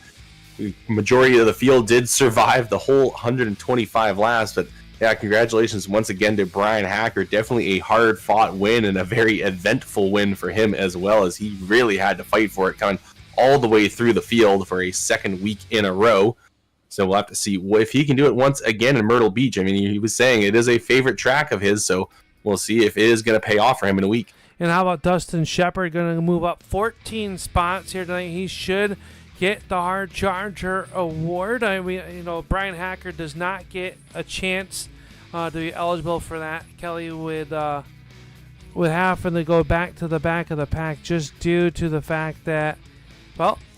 the majority of the field did survive the whole 125 laps. But yeah, congratulations once again to Bryan Hacker. Definitely a hard-fought win and a very eventful win for him as well, as he really had to fight for it, coming all the way through the field for a 2nd week in a row. So we'll have to see if he can do it once again in Myrtle Beach. I mean, he was saying it is a favorite track of his, so we'll see if it is going to pay off for him in a week.
And how about Dustin Shepard going to move up 14 spots here tonight? He should get the Hard Charger Award. Bryan Hacker does not get a chance to be eligible for that. Kelly with having to go back to the back of the pack just due to the fact that,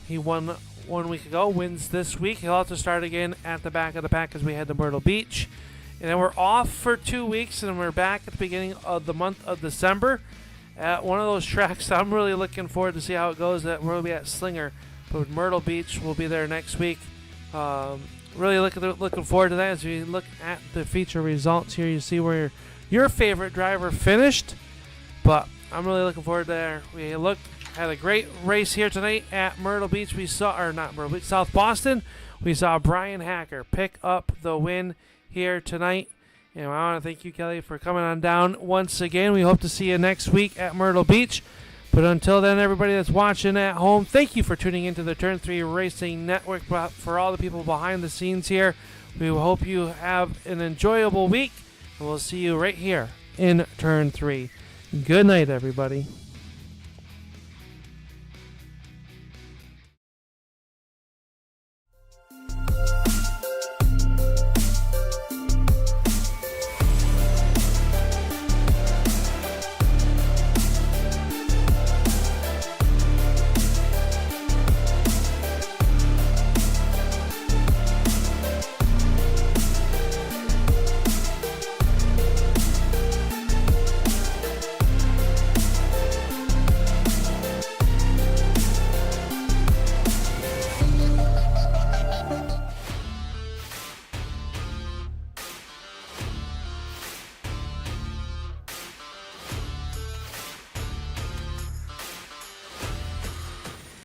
he won 1 week ago, wins this week. He'll have to start again at the back of the pack as we head to Myrtle Beach. And then we're off for 2 weeks, and we're back at the beginning of the month of December at one of those tracks. I'm really looking forward to see how it goes. That we'll be at Slinger, but Myrtle Beach will be there next week. Really looking forward to that. As we look at the feature results here, you see where your favorite driver finished. But I'm really looking forward to there. We had a great race here tonight at Myrtle Beach. Not Myrtle Beach, South Boston. We saw Bryan Hacker pick up the win here tonight. And I want to thank you, Kelly, for coming on down once again. We hope to see you next week at Myrtle Beach. But until then, everybody that's watching at home, thank you for tuning into the Turn 3 Racing Network. For all the people behind the scenes here, we hope you have an enjoyable week. And we'll see you right here in Turn 3. Good night, everybody.